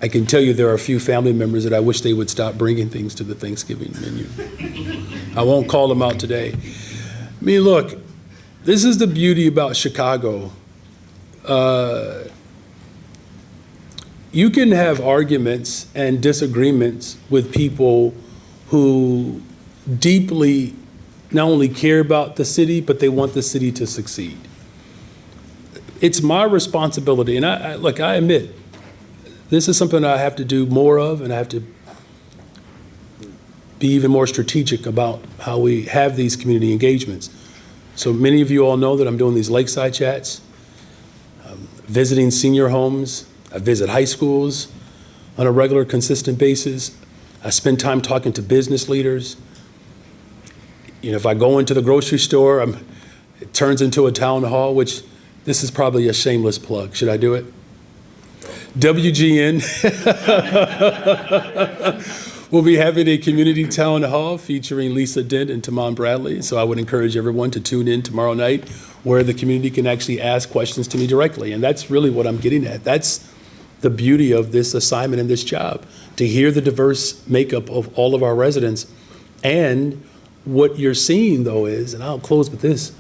I can tell you there are a few family members that I wish they would stop bringing things to the Thanksgiving menu. I won't call them out today. I mean, look, this is the beauty about Chicago. You can have arguments and disagreements with people who deeply not only care about the city, but they want the city to succeed. It's my responsibility, and I admit, this is something I have to do more of, and I have to be even more strategic about how we have these community engagements. So many of you all know that I'm doing these lakeside chats, visiting senior homes. I visit high schools on a regular, consistent basis. I spend time talking to business leaders. You know, if I go into the grocery store, it turns into a town hall, which this is probably a shameless plug. Should I do it? WGN will be having a community town hall featuring Lisa Dent and Tamon Bradley. So I would encourage everyone to tune in tomorrow night, where the community can actually ask questions to me directly. And that's really what I'm getting at. That's the beauty of this assignment and this job, to hear the diverse makeup of all of our residents. And what you're seeing, though, is, and I'll close with this,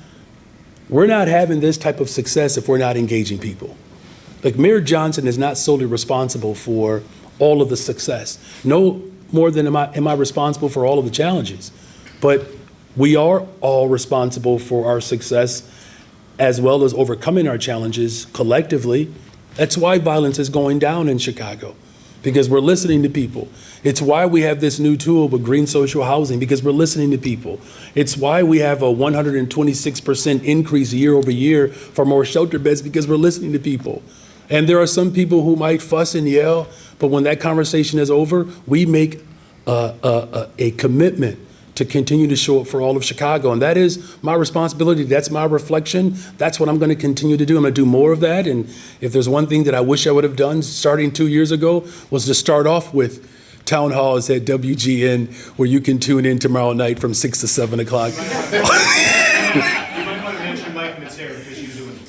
we're not having this type of success if we're not engaging people. Like, Mayor Johnson is not solely responsible for all of the success. No more than am I responsible for all of the challenges. But we are all responsible for our success, as well as overcoming our challenges collectively. That's why violence is going down in Chicago, because we're listening to people. It's why we have this new tool with green social housing, because we're listening to people. It's why we have a 126% increase year over year for more shelter beds, because we're listening to people. And there are some people who might fuss and yell, but when that conversation is over, we make a commitment to continue to show up for all of Chicago. And that is my responsibility. That's my reflection. That's what I'm going to continue to do. I'm going to do more of that. And if there's one thing that I wish I would have done starting 2 years ago, was to start off with town halls at WGN, where you can tune in tomorrow night from 6 to 7 o'clock.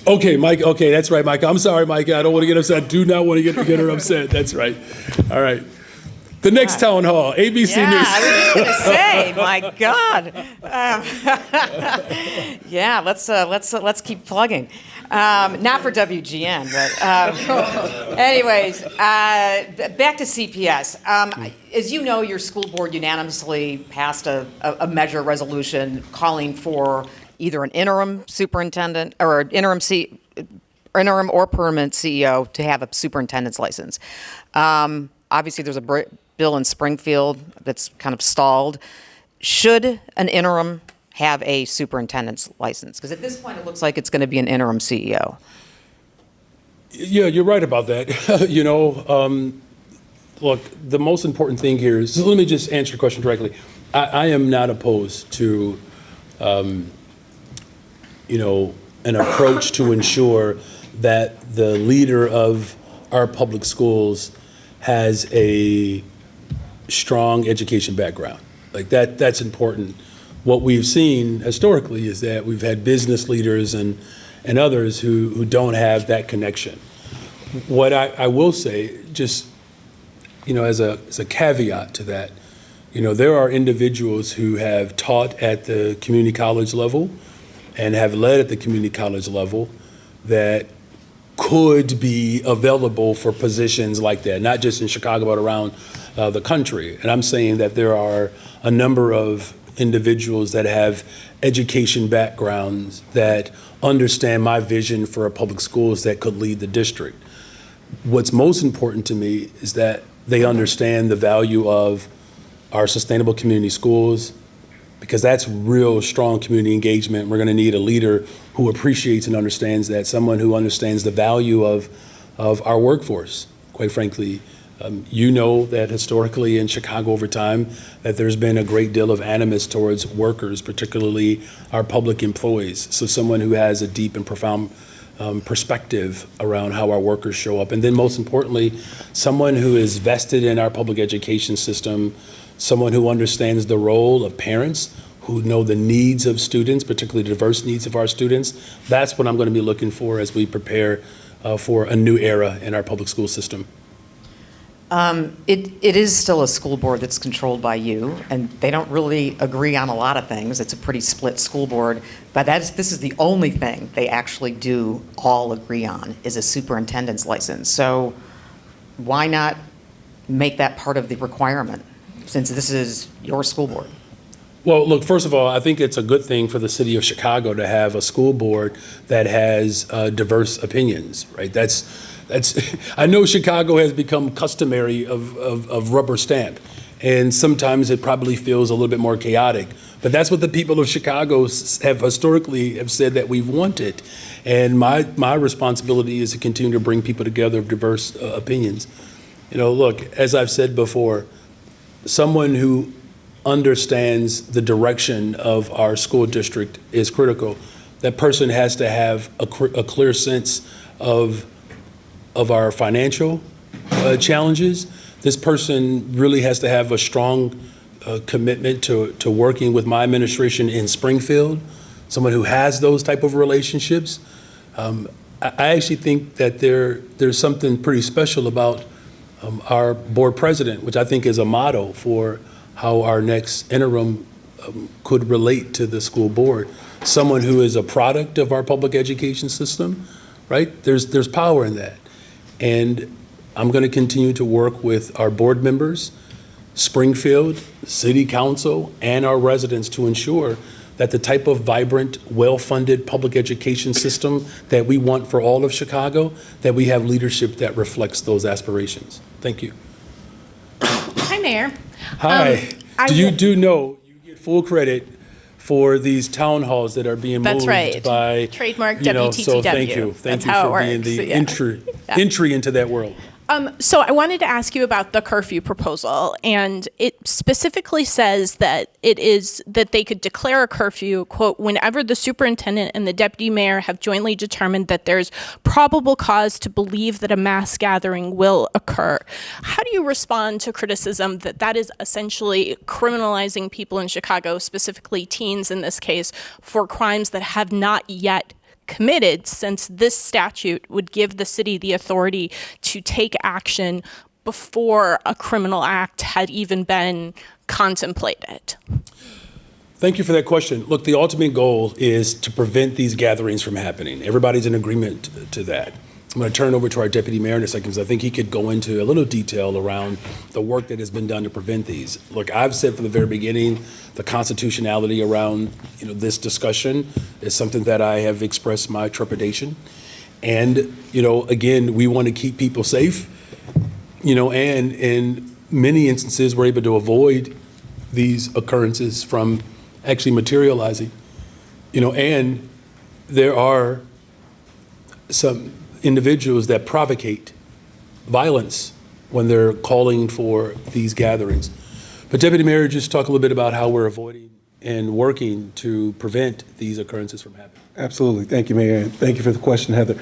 Okay, Mike. Okay, that's right, Mike. I'm sorry, Mike. I don't want to get upset. I do not want to get her upset. That's right. All right. The next town hall, ABC News. I was just going to say, my God. Yeah, let's keep plugging. Not for WGN, but anyways, back to CPS. As you know, your school board unanimously passed a measure resolution calling for either an interim superintendent or an interim or permanent CEO to have a superintendent's license. Obviously, there's a bill in Springfield that's kind of stalled. Should an interim have a superintendent's license? Because at this point, it looks like it's going to be an interim CEO. Yeah, you're right about that. Look, the most important thing here is, let me just answer your question directly. I am not opposed to, an approach to ensure that the leader of our public schools has a strong education background. Like that's important. What we've seen historically is that we've had business leaders and others who don't have that connection. What I will say, just as a caveat to that, there are individuals who have taught at the community college level and have led at the community college level that could be available for positions like that, not just in Chicago, but around the country. And I'm saying that there are a number of individuals that have education backgrounds that understand my vision for our public schools that could lead the district. What's most important to me is that they understand the value of our sustainable community schools, because that's real strong community engagement. We're going to need a leader who appreciates and understands that, someone who understands the value of our workforce. Quite frankly, you know that historically in Chicago over time that there's been a great deal of animus towards workers, particularly our public employees. So someone who has a deep and profound perspective around how our workers show up. And then most importantly, someone who is vested in our public education system, someone who understands the role of parents, who know the needs of students, particularly the diverse needs of our students. That's what I'm going to be looking for as we prepare for a new era in our public school system. It is still a school board that's controlled by you, and they don't really agree on a lot of things. It's a pretty split school board, but this is the only thing they actually do all agree on is a superintendent's license. So why not make that part of the requirement, since this is your school board? Well, look, first of all, I think it's a good thing for the city of Chicago to have a school board that has diverse opinions, right? That's. I know Chicago has become customary of rubber stamp, and sometimes it probably feels a little bit more chaotic. But that's what the people of Chicago have historically said that we've wanted. And my responsibility is to continue to bring people together of diverse opinions. You know, look, as I've said before, someone who understands the direction of our school district is critical. That person has to have a clear sense of our financial challenges. This person really has to have a strong commitment to working with my administration in Springfield, someone who has those type of relationships. I actually think that there's something pretty special about our board president, which I think is a model for how our next interim could relate to the school board. Someone who is a product of our public education system, right? There's power in that. And I'm going to continue to work with our board members, Springfield, City Council, and our residents to ensure that the type of vibrant, well-funded public education system that we want for all of Chicago, that we have leadership that reflects those aspirations. Thank you. Hi, Mayor. Hi. You do know you get full credit for these town halls that are being That's moved right. by Trademark WTTW. So thank WTTW. you. Thank That's you how for it being works. the Yeah. entry into that world. So I wanted to ask you about the curfew proposal, and it specifically says that it is that they could declare a curfew, quote, whenever the superintendent and the deputy mayor have jointly determined that there's probable cause to believe that a mass gathering will occur. How do you respond to criticism that that is essentially criminalizing people in Chicago, specifically teens in this case, for crimes that have not yet committed, since this statute would give the city the authority to take action before a criminal act had even been contemplated? Thank you for that question. Look, the ultimate goal is to prevent these gatherings from happening. Everybody's in agreement to that. I'm going to turn it over to our deputy mayor in a second, because I think he could go into a little detail around the work that has been done to prevent these. Look, I've said from the very beginning, the constitutionality around this discussion is something that I have expressed my trepidation. And again, we want to keep people safe. And in many instances, we're able to avoid these occurrences from actually materializing. And there are some individuals that provocate violence when they're calling for these gatherings. But Deputy Mayor, just talk a little bit about how we're avoiding and working to prevent these occurrences from happening. Absolutely. Thank you, Mayor. Thank you for the question, Heather.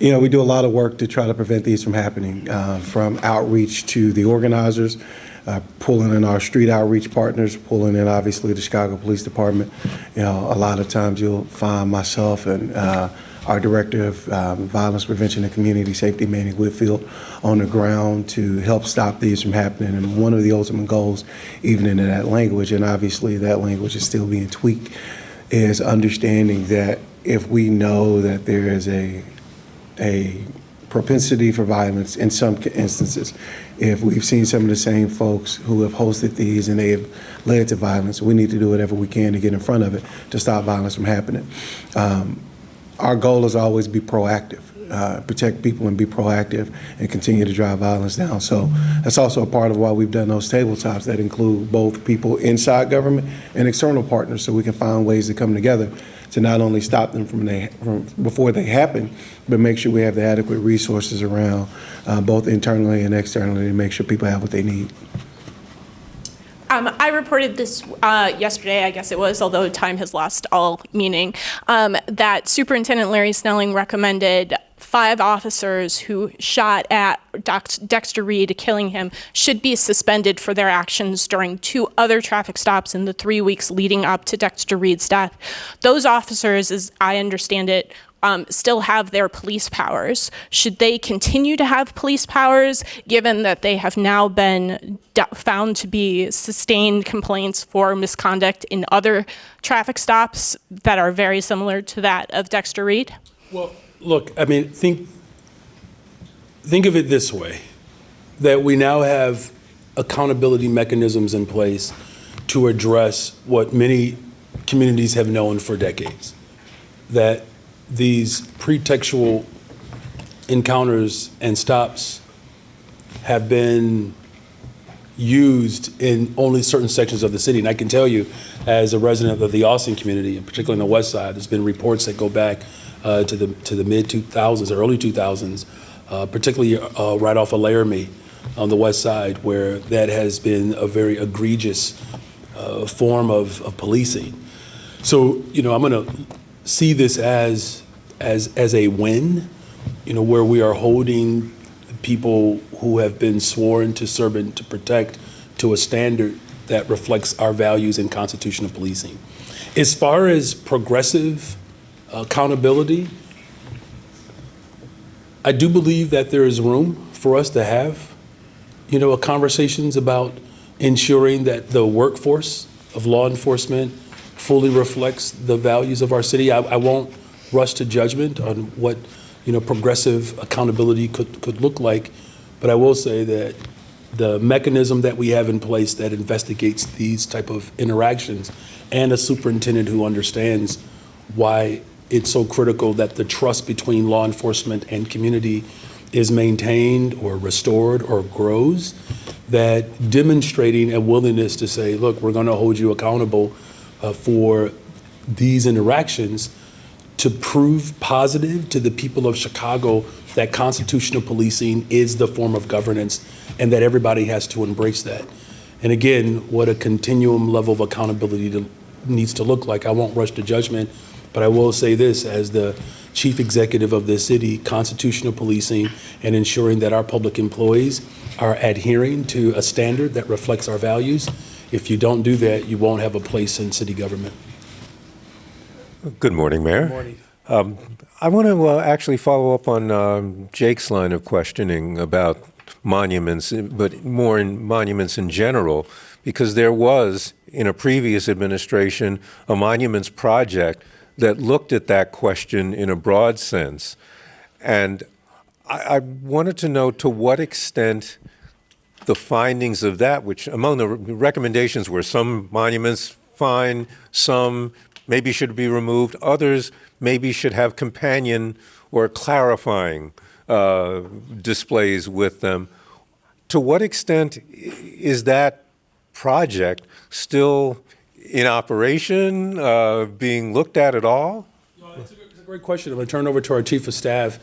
We do a lot of work to try to prevent these from happening, from outreach to the organizers, pulling in our street outreach partners, pulling in, obviously, the Chicago Police Department. A lot of times you'll find myself and our Director of Violence Prevention and Community Safety, Manny Whitfield, on the ground to help stop these from happening. And one of the ultimate goals, even in that language, and obviously that language is still being tweaked, is understanding that if we know that there is a propensity for violence in some instances, if we've seen some of the same folks who have hosted these and they have led to violence, we need to do whatever we can to get in front of it to stop violence from happening. Our goal is always be proactive, protect people and be proactive and continue to drive violence down. So that's also a part of why we've done those tabletops that include both people inside government and external partners, so we can find ways to come together to not only stop them from before they happen, but make sure we have the adequate resources around both internally and externally to make sure people have what they need. I reported this yesterday, I guess it was, although time has lost all meaning, that Superintendent Larry Snelling recommended 5 officers who shot at Dexter Reed, killing him, should be suspended for their actions during 2 other traffic stops in the 3 weeks leading up to Dexter Reed's death. Those officers, as I understand it, still have their police powers. Should they continue to have police powers, given that they have now been found to be sustained complaints for misconduct in other traffic stops that are very similar to that of Dexter Reed? Well, look, I mean, think of it this way, that we now have accountability mechanisms in place to address what many communities have known for decades, that these pretextual encounters and stops have been used in only certain sections of the city. And I can tell you, as a resident of the Austin community, and particularly on the west side, there's been reports that go back to the mid-2000s or early 2000s, particularly right off of Laramie on the west side, where that has been a very egregious form of policing. So, you know, I'm going to see this as a win, you know, where we are holding people who have been sworn to serve and to protect to a standard that reflects our values and constitution of policing. As far as progressive accountability, I do believe that there is room for us to have, you know, conversations about ensuring that the workforce of law enforcement fully reflects the values of our city. I won't rush to judgment on what, you know, progressive accountability could look like, but I will say that the mechanism that we have in place that investigates these type of interactions, and a superintendent who understands why it's so critical that the trust between law enforcement and community is maintained or restored or grows, that demonstrating a willingness to say, look, we're going to hold you accountable for these interactions, to prove positive to the people of Chicago that constitutional policing is the form of governance and that everybody has to embrace that. And again, what a continuum level of accountability needs to look like. I won't rush to judgment, but I will say this, as the chief executive of this city, constitutional policing and ensuring that our public employees are adhering to a standard that reflects our values. If you don't do that, you won't have a place in city government. Good morning, Mayor. Good morning. I want to actually follow up on Jake's line of questioning about monuments, but more in monuments in general, because there was, in a previous administration, a monuments project that looked at that question in a broad sense. And I wanted to know to what extent the findings of that, which among the recommendations were some monuments fine, some maybe should be removed, others maybe should have companion or clarifying displays with them. To what extent is that project still in operation, being looked at all? It's a great question. I'm going to turn it over to our chief of staff.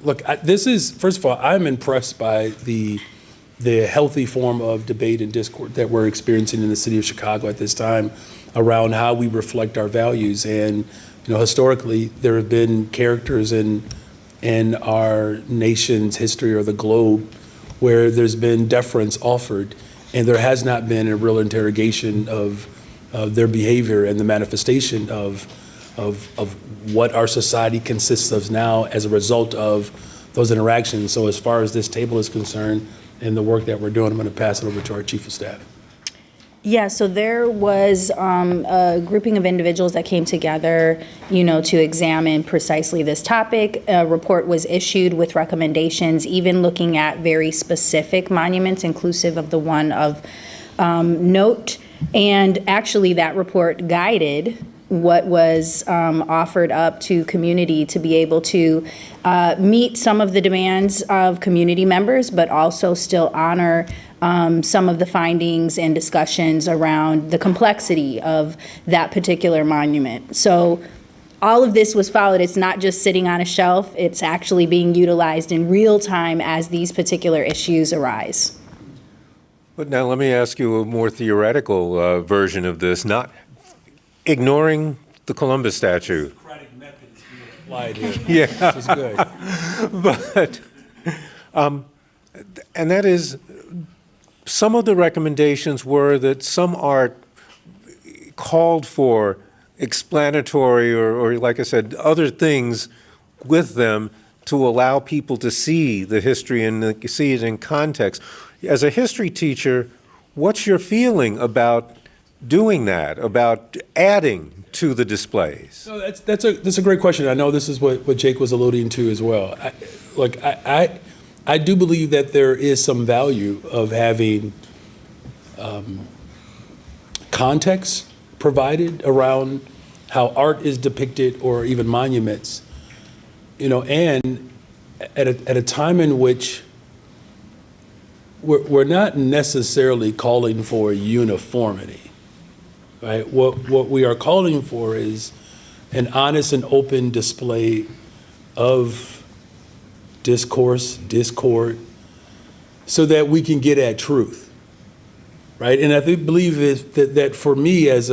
Look, this is, first of all, I'm impressed by the healthy form of debate and discord that we're experiencing in the city of Chicago at this time around how we reflect our values. And, you know, historically, there have been characters in our nation's history or the globe where there's been deference offered, and there has not been a real interrogation of their behavior and the manifestation of what our society consists of now as a result of those interactions. So as far as this table is concerned and the work that we're doing, I'm going to pass it over to our chief of staff. Yeah, so there was a grouping of individuals that came together, you know, to examine precisely this topic. A report was issued with recommendations, even looking at very specific monuments, inclusive of the one of note. And actually, that report guided what was offered up to community to be able to meet some of the demands of community members, but also still honor some of the findings and discussions around the complexity of that particular monument. So all of this was followed. It's not just sitting on a shelf. It's actually being utilized in real time as these particular issues arise. But now let me ask you a more theoretical version of this, not ignoring the Columbus statue. Applied here. Yeah. This is good. But, and that is, some of the recommendations were that some art called for explanatory or like I said, other things with them to allow people to see the history and see it in context. As a history teacher, what's your feeling about doing that, about adding to the displays? No, that's a great question. I know this is what Jake was alluding to as well. I do believe that there is some value of having context provided around how art is depicted or even monuments, and at a time in which we're not necessarily calling for uniformity, right? What we are calling for is an honest and open display of discourse, discord, so that we can get at truth, right? And I believe that for me as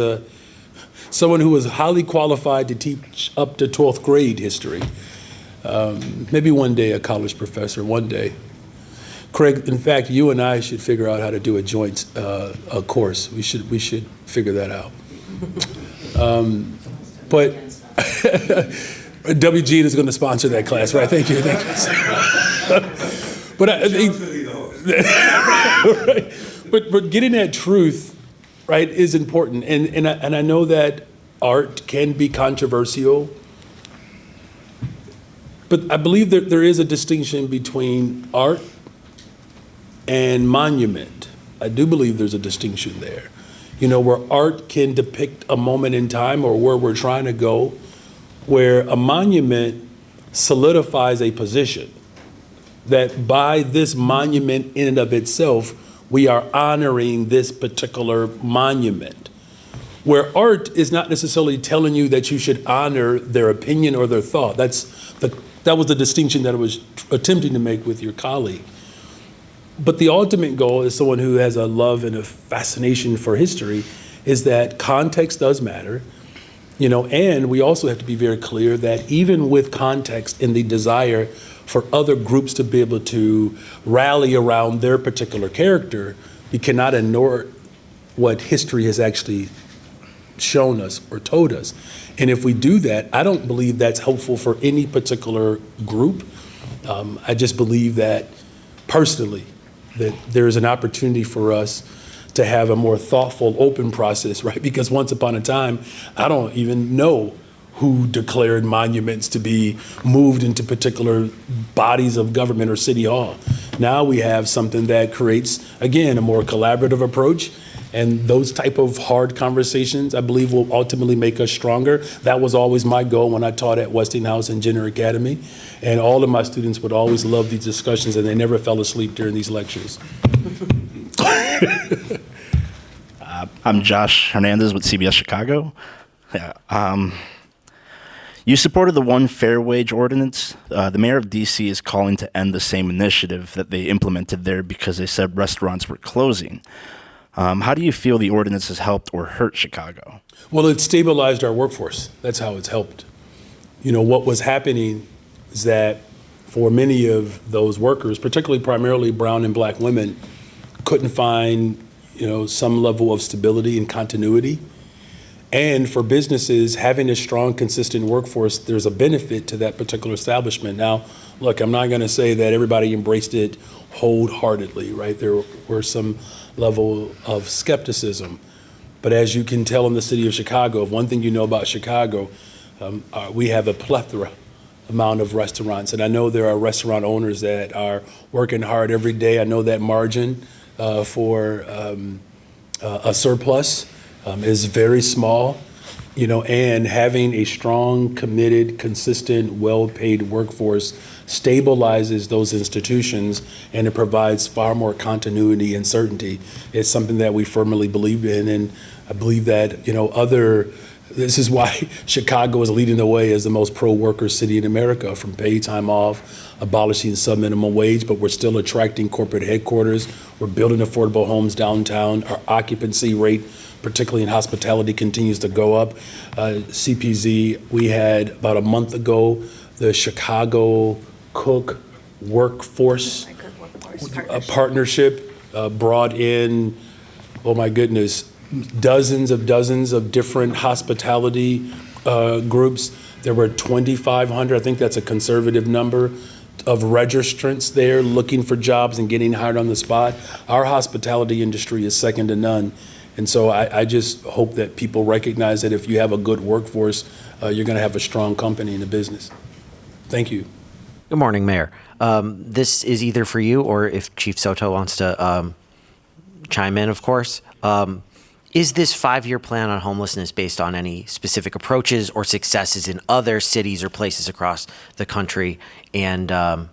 someone who was highly qualified to teach up to 12th grade history, maybe one day a college professor, one day. Craig, in fact, you and I should figure out how to do a joint course. We should figure that out. But WG is going to sponsor that class, right? Thank you. But I think, right. But getting at truth, right, is important. And I know that art can be controversial, but I believe that there is a distinction between art and monument. I do believe there's a distinction there. Where art can depict a moment in time or where we're trying to go, where a monument solidifies a position that by this monument in and of itself, we are honoring this particular monument. Where art is not necessarily telling you that you should honor their opinion or their thought. That was the distinction that I was attempting to make with your colleague. But the ultimate goal, as someone who has a love and a fascination for history, is that context does matter, and we also have to be very clear that even with context and the desire for other groups to be able to rally around their particular character, we cannot ignore what history has actually shown us or told us. And if we do that, I don't believe that's helpful for any particular group. I just believe that personally, that there's an opportunity for us to have a more thoughtful, open process, right? Because once upon a time, I don't even know who declared monuments to be moved into particular bodies of government or city hall. Now we have something that creates, again, a more collaborative approach. And those type of hard conversations, I believe, will ultimately make us stronger. That was always my goal when I taught at Westinghouse and Jenner Academy. And all of my students would always love these discussions, and they never fell asleep during these lectures. I'm Josh Hernandez with CBS Chicago. Yeah, you supported the One Fair Wage ordinance. The mayor of D.C. is calling to end the same initiative that they implemented there because they said restaurants were closing. How do you feel the ordinance has helped or hurt Chicago? Well, it stabilized our workforce. That's how it's helped. What was happening is that for many of those workers, particularly primarily brown and black women, couldn't find, some level of stability and continuity. And for businesses, having a strong, consistent workforce, there's a benefit to that particular establishment. Now, look, I'm not going to say that everybody embraced it wholeheartedly, right? There were some level of skepticism. But as you can tell in the city of Chicago, one thing you know about Chicago, we have a plethora amount of restaurants. And I know there are restaurant owners that are working hard every day. I know that margin for a surplus is very small, and having a strong, committed, consistent, well-paid workforce stabilizes those institutions, and it provides far more continuity and certainty. It's something that we firmly believe in, and I believe that, other This is why Chicago is leading the way as the most pro-worker city in America, from paid time off, abolishing sub-minimum wage, but we're still attracting corporate headquarters. We're building affordable homes downtown. Our occupancy rate, particularly in hospitality, continues to go up. CPZ, we had about a month ago, the Chicago Cook Workforce Partnership brought in, oh my goodness, dozens of different hospitality groups. There were 2,500, I think that's a conservative number, of registrants there looking for jobs and getting hired on the spot. Our hospitality industry is second to none. And so I just hope that people recognize that if you have a good workforce, you're going to have a strong company in the business. Thank you. Good morning, Mayor. This is either for you or if Chief Soto wants to chime in, of course. Is this 5-year plan on homelessness based on any specific approaches or successes in other cities or places across the country? And can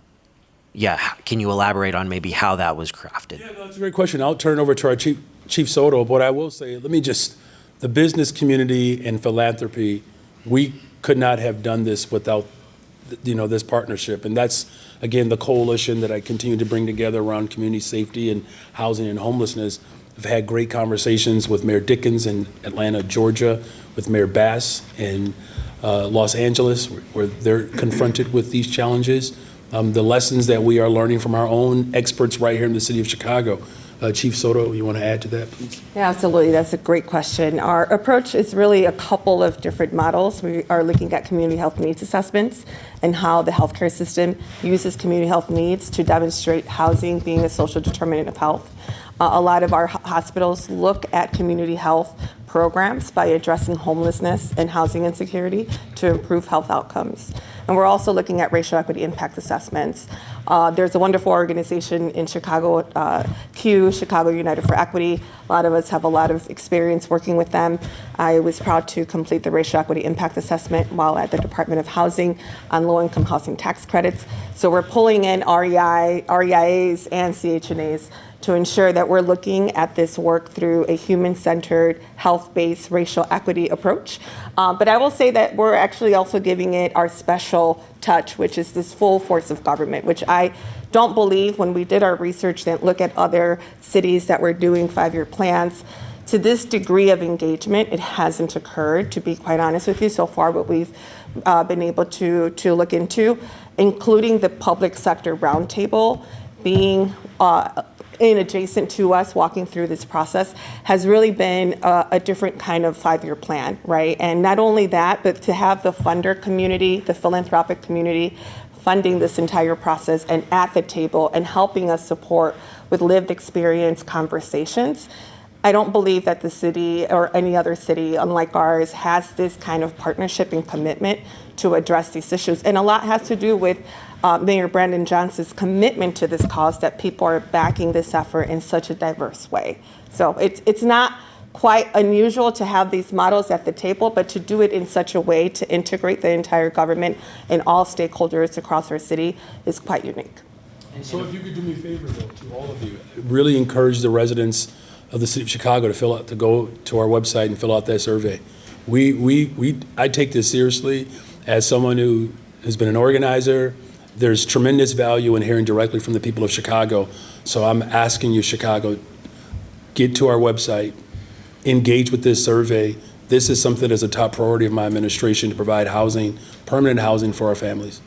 you elaborate on maybe how that was crafted? Yeah, no, that's a great question. I'll turn it over to our Chief Soto, but I will say, the business community and philanthropy, we could not have done this without, this partnership. And that's, again, the coalition that I continue to bring together around community safety and housing and homelessness. I've had great conversations with Mayor Dickens in Atlanta, Georgia, with Mayor Bass in Los Angeles, where they're confronted with these challenges. The lessons that we are learning from our own experts right here in the city of Chicago. Chief Soto, you want to add to that, please? Yeah, absolutely. That's a great question. Our approach is really a couple of different models. We are looking at community health needs assessments and how the healthcare system uses community health needs to demonstrate housing being a social determinant of health. A lot of our hospitals look at community health programs by addressing homelessness and housing insecurity to improve health outcomes. And we're also looking at racial equity impact assessments. There's a wonderful organization in Chicago, CUE, Chicago United for Equity. A lot of us have a lot of experience working with them. I was proud to complete the racial equity impact assessment while at the Department of Housing on low-income housing tax credits. So we're pulling in REIAs and CHNAs to ensure that we're looking at this work through a human-centered, health-based racial equity approach. But I will say that we're actually also giving it our special touch, which is this full force of government, which I don't believe when we did our research and look at other cities that were doing 5-year plans, to this degree of engagement, it hasn't occurred, to be quite honest with you, so far what we've been able to look into, including the public sector roundtable being adjacent to us walking through this process, has really been a different kind of 5-year plan, right? And not only that, but to have the funder community, the philanthropic community, funding this entire process and at the table and helping us support with lived experience conversations. I don't believe that the city or any other city, unlike ours, has this kind of partnership and commitment to address these issues. And a lot has to do with Mayor Brandon Johnson's commitment to this cause, that people are backing this effort in such a diverse way. So it's not quite unusual to have these models at the table, but to do it in such a way to integrate the entire government and all stakeholders across our city is quite unique. So if you could do me a favor, though, to all of you, really encourage the residents of the city of Chicago to go to our website and fill out that survey. I take this seriously as someone who has been an organizer. There's tremendous value in hearing directly from the people of Chicago. So I'm asking you, Chicago, get to our website, engage with this survey. This is something that's a top priority of my administration, to provide housing, permanent housing for our families.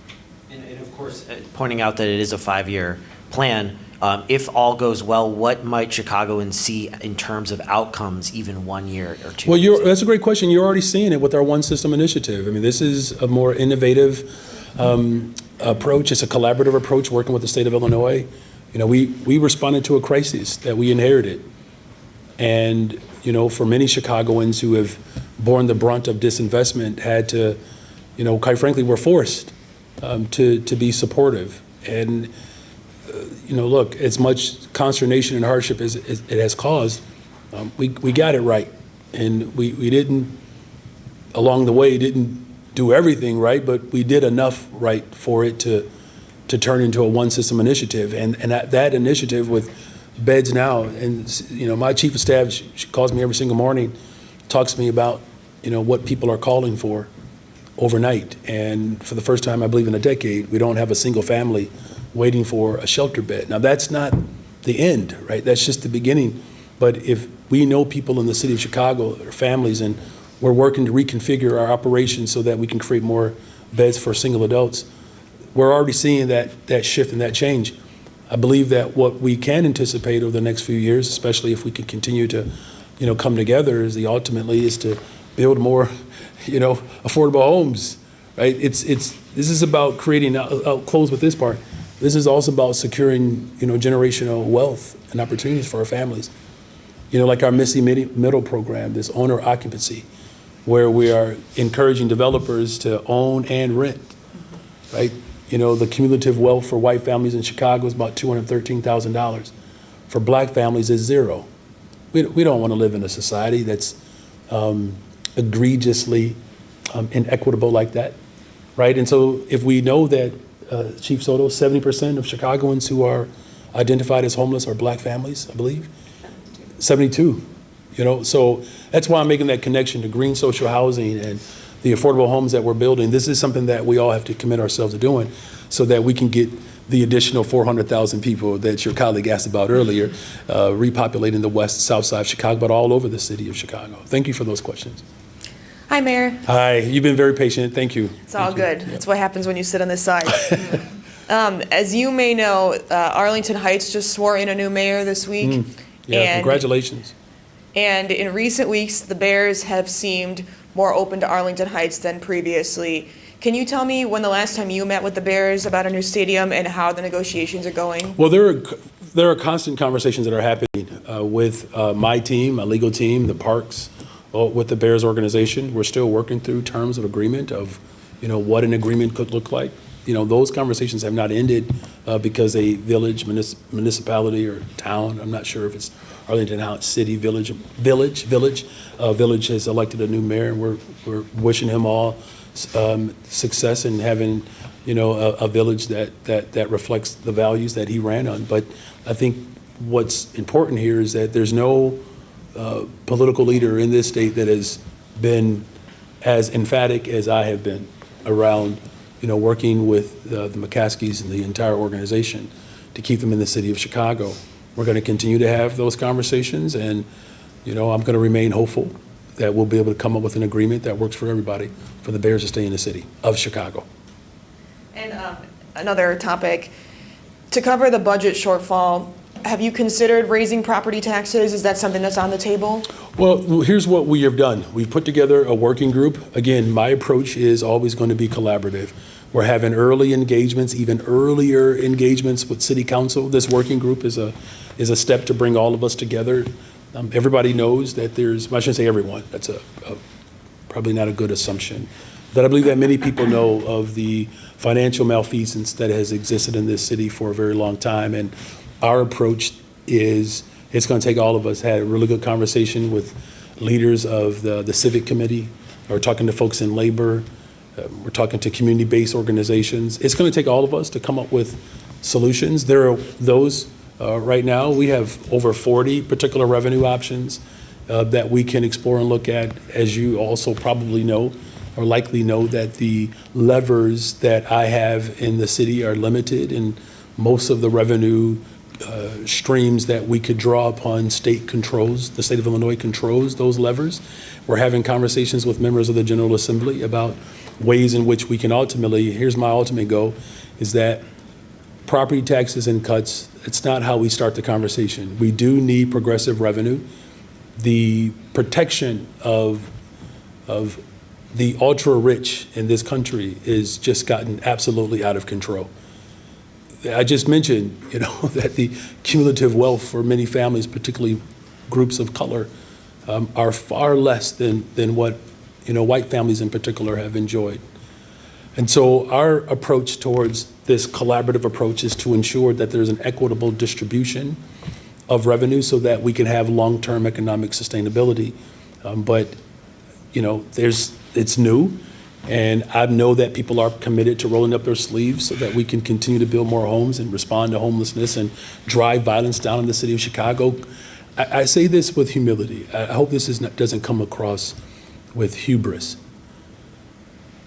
And of course, pointing out that it is a 5-year plan, if all goes well, what might Chicagoans see in terms of outcomes even 1 year or 2 years? Well, that's a great question. You're already seeing it with our One System initiative. I mean, this is a more innovative approach. It's a collaborative approach working with the state of Illinois. We responded to a crisis that we inherited. And, for many Chicagoans who have borne the brunt of disinvestment had to, quite frankly, were forced to be supportive. And, look, as much consternation and hardship as it has caused, we got it right. And we didn't, along the way, didn't do everything right, but we did enough right for it to turn into a One System initiative. And that initiative with Beds Now, and my chief of staff, she calls me every single morning, talks to me about what people are calling for overnight. And for the first time, I believe in a decade, we don't have a single family waiting for a shelter bed. Now, that's not the end, right? That's just the beginning. But if we know people in the city of Chicago, or families, and we're working to reconfigure our operations so that we can create more beds for single adults, we're already seeing that shift and that change. I believe that what we can anticipate over the next few years, especially if we can continue to, come together, ultimately is to build more, affordable homes, right? This is about creating. I'll close with this part. This is also about securing, generational wealth and opportunities for our families. Like our Missy Middle program, this owner occupancy, where we are encouraging developers to own and rent, right? The cumulative wealth for white families in Chicago is about $213,000. For black families, it's zero. We don't want to live in a society that's egregiously inequitable like that, right? And so if we know that, Chief Soto, 70% of Chicagoans who are identified as homeless are black families, I believe. 72, so that's why I'm making that connection to green social housing and the affordable homes that we're building. This is something that we all have to commit ourselves to doing so that we can get the additional 400,000 people that your colleague asked about earlier, repopulating the west, south side of Chicago, but all over the city of Chicago. Thank you for those questions. Hi, Mayor. Hi, you've been very patient. Thank you. It's all good. That's what happens when you sit on this side. As you may know, Arlington Heights just swore in a new mayor this week. Yeah, congratulations. And in recent weeks, the Bears have seemed more open to Arlington Heights than previously. Can you tell me when the last time you met with the Bears about a new stadium and how the negotiations are going? Well, there are constant conversations that are happening with my team, my legal team, the parks, with the Bears organization. We're still working through terms of agreement of, what an agreement could look like. Those conversations have not ended because a village, municipality, or town, I'm not sure if it's Arlington Heights City, Village has elected a new mayor, and we're wishing him all success in having, a village that reflects the values that he ran on. But I think what's important here is that there's no political leader in this state that has been as emphatic as I have been around working with the McCaskies and the entire organization to keep them in the city of Chicago. We're going to continue to have those conversations, and I'm going to remain hopeful that we'll be able to come up with an agreement that works for everybody, for the Bears to stay in the city of Chicago. And another topic, to cover the budget shortfall, have you considered raising property taxes? Is that something that's on the table? Well, here's what we have done. We've put together a working group. Again, my approach is always going to be collaborative. We're having early engagements, even earlier engagements with City Council. This working group is a step to bring all of us together. Everybody knows that well, I shouldn't say everyone, that's probably not a good assumption, but I believe that many people know of the financial malfeasance that has existed in this city for a very long time. And our approach is, it's going to take all of us. Had a really good conversation with leaders of the Civic Committee. We're talking to folks in labor. We're talking to community-based organizations. It's going to take all of us to come up with solutions. There are those right now. We have over 40 particular revenue options that we can explore and look at. As you also probably know, or likely know, that the levers that I have in the city are limited, and most of the revenue streams that we could draw upon state controls. The state of Illinois controls those levers. We're having conversations with members of the General Assembly about ways in which we can ultimately, here's my ultimate goal, is that property taxes and cuts, it's not how we start the conversation. We do need progressive revenue. The protection of the ultra rich in this country is just gotten absolutely out of control. I just mentioned, that the cumulative wealth for many families, particularly groups of color, are far less than what, white families in particular have enjoyed. And so our approach towards this collaborative approach is to ensure that there's an equitable distribution of revenue so that we can have long-term economic sustainability. But, it's new. And I know that people are committed to rolling up their sleeves so that we can continue to build more homes and respond to homelessness and drive violence down in the city of Chicago. I say this with humility. I hope this doesn't come across with hubris.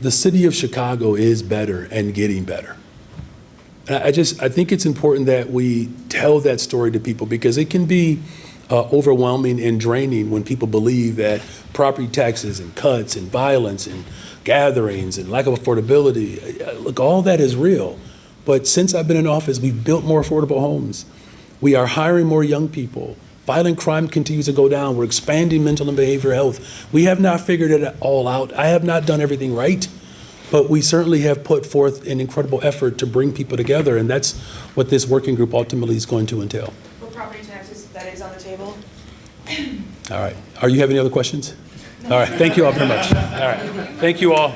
The city of Chicago is better and getting better. And I think it's important that we tell that story to people because it can be overwhelming and draining when people believe that property taxes and cuts and violence and gatherings and lack of affordability, look, all that is real. But since I've been in office, we've built more affordable homes. We are hiring more young people. Violent crime continues to go down. We're expanding mental and behavioral health. We have not figured it all out. I have not done everything right, but we certainly have put forth an incredible effort to bring people together, and that's what this working group ultimately is going to entail. For property taxes, that is on the table. All right. Are you having any other questions? All right. Thank you all very much. All right. Thank you all.